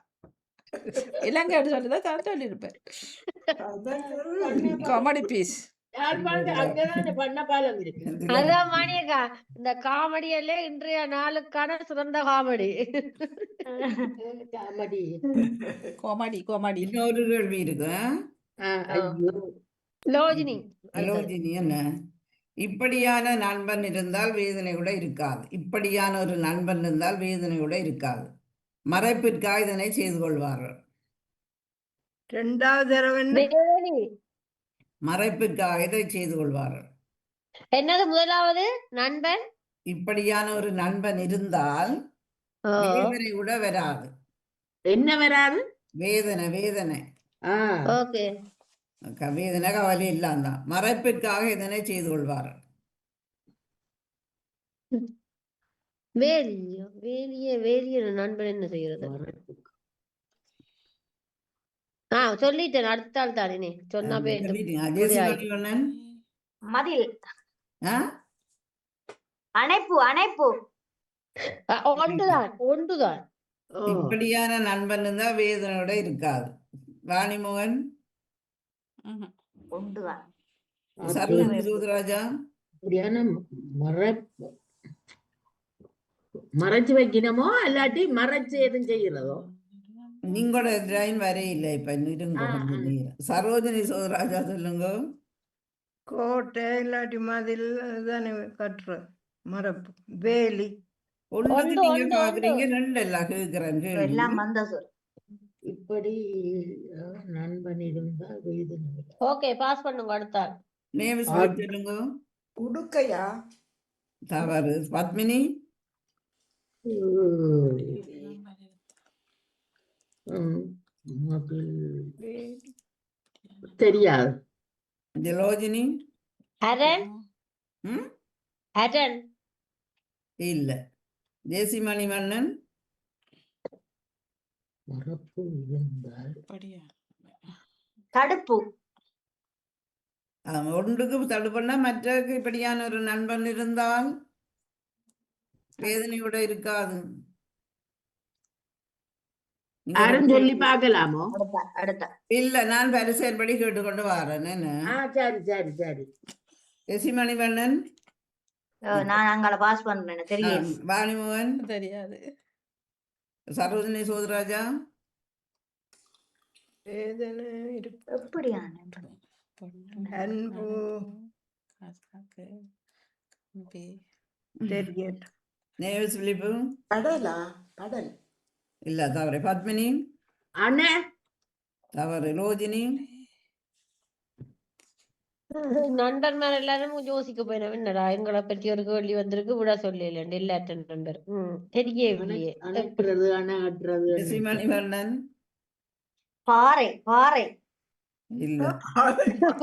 இலங்கை சொல்லிதான் தான் சொல்லியிருப்பேன். Comedy piece. யாழ்ப்பாணத்து அங்கதான் பண்ண பாலம் இருக்கு. அதான் மணியக்கா, இந்த காமெடியில இன்றைய நாளுக்கான சிறந்த காமெடி. காமெடி. கோமாடி. இன்னொரு கேள்வி இருக்கு. ஐயோ லோஜினி. லோஜினி என்ன? இப்படியான நண்பன் இருந்தால் வேதனை கூட இருக்காது. இப்படியான ஒரு நண்பன் இருந்தால் வேதனை கூட இருக்காது. மறைப்பிற்காக இதனை செய்து கொள்வார்கள். 2வது தடவை என்ன? வேலி. மறைப்பிற்காக இதை செய்து கொள்வார்கள். என்னது முதலாவது? நண்பன். இப்படியான ஒரு நண்பன் இருந்தால் வேதனை கூட வராது. என்ன வராது? வேதனை ஓகே. வேதனை கவலை இல்லாம தான். மறைப்பிற்காக இதனை செய்து கொள்வார்கள். வேலிய நண்பன் என்ன செய்யறது? சொல்லிட்டேன். அடுத்த ஆள் தானே சொன்னா சொல்லிட்டீங்க. மதில். ஆ? அணைப்பு. ஒன்றுதான். இப்படியான நண்பன் இருந்தா வேதனையோட இருக்காது. வாணிமோகன், ஒன்றுதான். சரோஜினி சூதராஜா, இப்படியான மறைச்சு வைக்கணுமோ இல்லாட்டி மறைச்சு எதுவும் செய்யறதோ? நீங்களோட லைன் வரையில்லை இப்ப. சரோஜினி சூதராஜா சொல்லுங்க. கோட்டை இல்லாட்டி மதில் தானே கட்டுற மரப்பு வேலி. ஒண்ணுக்கு நீங்க பாக்குறீங்க, 2 எல்லாம் கேட்கிறேன் கேள்வி. எல்லாம் வந்த சொல். இப்படி நண்பன் இருந்தா வேதனை. ஓகே, பாஸ் பண்ணுங்க. அடுத்த ஆள். நேவிஸ் சொல்லுங்க. உடுக்கையா? தவறு. பத்மினி, தெரியாது. ஜலோஜினி, ஹரன். ம் ஹரன் இல்ல. தேசிமணி மன்னன், மரப்பு இருந்தால் தடுப்பு. ஒன்றுக்கு தடுப்பண்ணா மற்றக்கு இப்படியான ஒரு நண்பன் இருந்தால் வேதனையோட இருக்காது. யாரும் சொல்லி பார்க்கலாமோ? அடுத்த இல்ல, நான் பரிசைப்படி கேட்டுக்கொண்டு வரேன். என்ன? சரி. தேசிமணி மன்னன், நான் அங்கால பாஸ் பண்றேன். தெரியும். வாணிமோகன் தெரியாது. சரோஜினி சோதராஜா, வேதனை இருக்கு. எப்படியான அன்பு தெரியல. நேவிஸ் பிலிப்பு, கடலா? கடல் இல்ல, தவறு. பத்மினி, அண்ணே தவறு. லோஜினி, நண்பர்மார் எல்லாரும் யோசிக்க போயிடும். என்னடா எங்களை பற்றி ஒரு கேள்வி வந்திருக்கு, விட சொல்லல இல்லாட்ட நண்பர். தெரியவில்லையே. அணைக்கிறது அணைக்கிறது. தேசிமணி மன்னன், பாறை. இல்ல.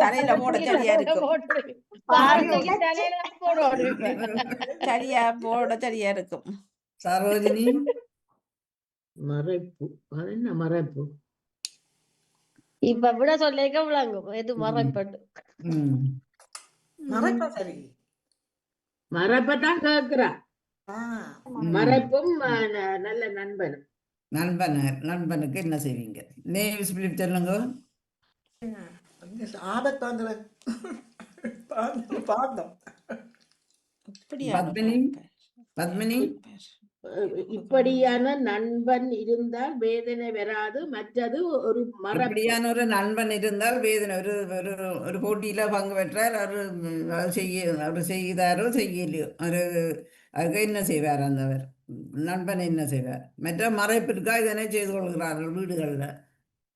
தலையில போட சரியா இருக்கும். சரியா இருக்கும். சரோஜினி, மறைப்பு. அது என்ன மறைப்பு? இப்ப விட சொல்லிக்க விளங்கும். எது மறைப்பட்டு மறைப்பா? சரி, மறைப்பதான் கேக்குறா. மறைப்பும் நல்ல நண்பனும். நண்பனுக்கு என்ன செய்வீங்க? நேவிஸ் பிலிப் சொல்லுங்க. ஆபத் பாந்தவன். பாந்தம். பத்மினி, இப்படியான நண்பன் இருந்தால் வேதனை வராது, மற்றது ஒரு மறப்பு. இப்படியான ஒரு நண்பன் இருந்தால் வேதனை ஒரு ஒரு ஒரு போட்டியில பங்கு பெற்றார், அவர் செய்தாரோ செய்யலையோ அதுக்கு என்ன செய்வார் அந்தவர் நண்பன் என்ன செய்வார்? மற்ற மறைப்பிற்கா இதனை செய்து கொள்கிறார்கள் வீடுகளில்.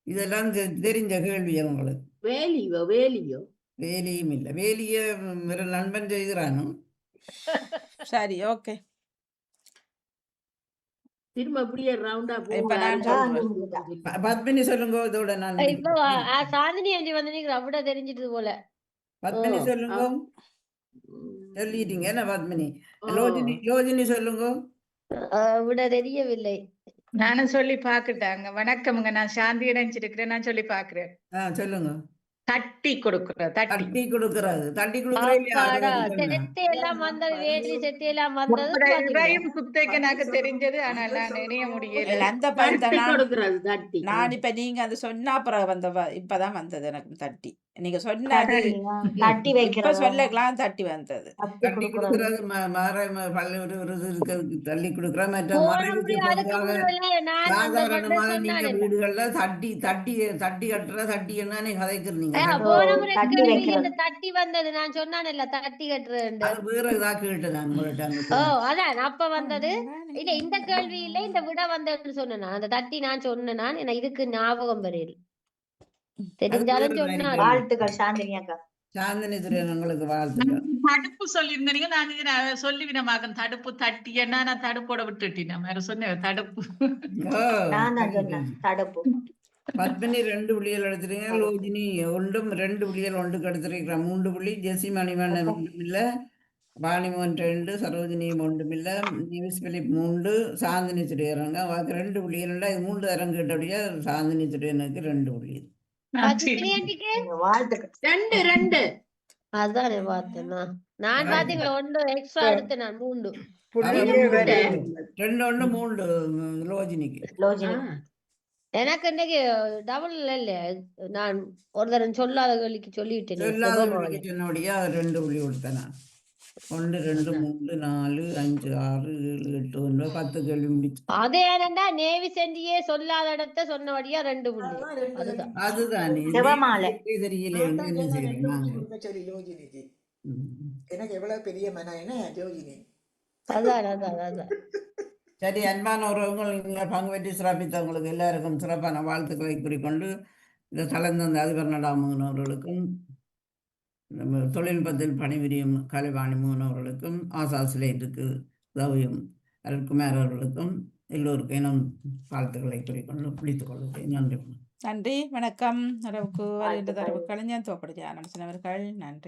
இதெல்லாம் தெரிஞ்ச கேள்வி அவங்களுக்கு. வேலியோ வேலியும் இல்லை. வேலியை ஒரு நண்பன் செய்கிறானோ. சரி, ஓகே. திரும்ப அப்படியே ரவுண்டா இப்ப நான் சொல்றேன். பத்மினி சொல்லுங்க. இதோட நான் இப்போ சாந்தினி அண்டி வந்து நீங்க அப்படியே தெரிஞ்சிட்டு போல. பத்மினி சொல்லுங்க. சொல்லிட்டீங்க என்ன பத்மினி? யோஜினி சொல்லுங்க. விட தெரியவில்லை. நானும் சொல்லி பாக்குட்டாங்க. வணக்கம்ங்க, நான் சாந்தி இணைஞ்சிருக்கிறேன். நான் சொல்லி பாக்குறேன். சொல்லுங்க. தட்டி கொடுக்குறது. தட்டி கொடுக்கறது. செத்தையெல்லாம் வந்தது, வேலி செத்தையெல்லாம் வந்தது. இதையும் குத்தைக்கு எனக்கு தெரிஞ்சது, ஆனால் நான் இணைய முடியல. அந்த பாட்டு கொடுக்கறது தட்டி. நான் இப்ப நீங்க அது சொன்னா அப்புறம் இப்பதான் வந்தது எனக்கு தட்டி. நீங்க சொன்னது தட்டி இப்ப வைக்கிறது, சொல்லலாம் தட்டி வந்தது. தட்டி கொடுக்கறது தள்ளி கொடுக்கற மற்ற சாதாரணமாக நீங்க வீடுகள்ல தட்டி தட்டி தட்டி கட்டுற தட்டி என்னன்னு கதைக்கிறீங்க. தட்டி வந்தது நான் சொன்னானல்ல, தட்டி கட்டுறது அது வேற ஏதா கேட்டு நான் உங்கள்ட்ட. அதான் அப்ப வந்தது. இல்ல இந்த கேள்வி இல்ல, இந்த விட வந்ததுன்னு சொன்னேன். அந்த தட்டி நான் சொன்னேன். நான் இதுக்கு ஞாபகம் வரையில் தெரிஞ்சாலும் சொன்னாரு. வாழ்த்துக்கள் சாந்தினி அக்கா. சாந்தினி துரியன் உங்களுக்கு வாழ்த்துக்கள். தடுப்பு சொல்லியிருந்தீங்க, நான் சொல்லிவிடமாக தடுப்பு தட்டி என்ன நான் தடுப்போட விட்டுட்டேன். வேற சொன்னேன் தடுப்பு. நான் தான் சொன்னேன் தடுப்பு. பத்மினி 2 புள்ளிகள் எடுத்துறீங்க. லோஜினி 1 2 புள்ளிகள் 1க்கு எடுத்துருக்கிறேன். 3 புள்ளி. ஜெசி மணிவண்ணன் 1 இல்ல, வாணிமோகன் 2, சரோஜினி 1 இல்ல, நியூஸ் பிலிப் 3, சாந்தினி துரியரங்க 2 புள்ளிகள். இது 3 தரம் கேட்டபடியா சாந்தினி துரியனுக்கு 2 புள்ளி. வாழ்த்துக்கள். 2 அதானே பார்த்தேன் நான் பாத்தீங்களா, 1 எக்ஸ்ட்ரா எடுத்து நான் 3 2 1 3 லோஜினிக்கு. எனக்கு இன்னைக்கு டபுள் இல்ல. நான் ஒரு தரம் சொல்லாத கேள்விக்கு சொல்லிட்டேன். சொன்னபடியா 2 புள்ளி கொடுத்தேன் நான். 1 2 3 4 5 6 7 8 9 10 கேள்வி முடிச்சு. அதே ஏனண்டா நேவி சென்டியே சொல்லாத இடத்த சொன்னபடியா 2 புள்ளி. அதுதானே தெரியல. என்ன செய்யறேன் சரி யோஜினிக்கு எனக்கு எவ்வளவு பெரிய மன என்ன யோஜினி. அதான் சரி, அன்பான உறவுகள், நீங்கள் பங்கு பெற்று சிறப்பித்தவங்களுக்கு எல்லாருக்கும் சிறப்பான வாழ்த்துக்களை கூறிக்கொண்டு இதை கலந்த அதிபர் அவர்களுக்கும் தொழில்நுட்பத்தில் பணிபுரியும் கலைவாணி அவர்களுக்கும் ஆசாசிலேட்டுக்கு உதவியும் அருள்குமார் அவர்களுக்கும் எல்லோருக்கும் இன்னும் வாழ்த்துக்களை கூறிக்கொண்டு பிடித்துக் கொள்கிறேன். நன்றி. நன்றி, வணக்கம். தரவுக்கு வருகின்ற தரவு கலைஞர் தோப்படி நன்றி.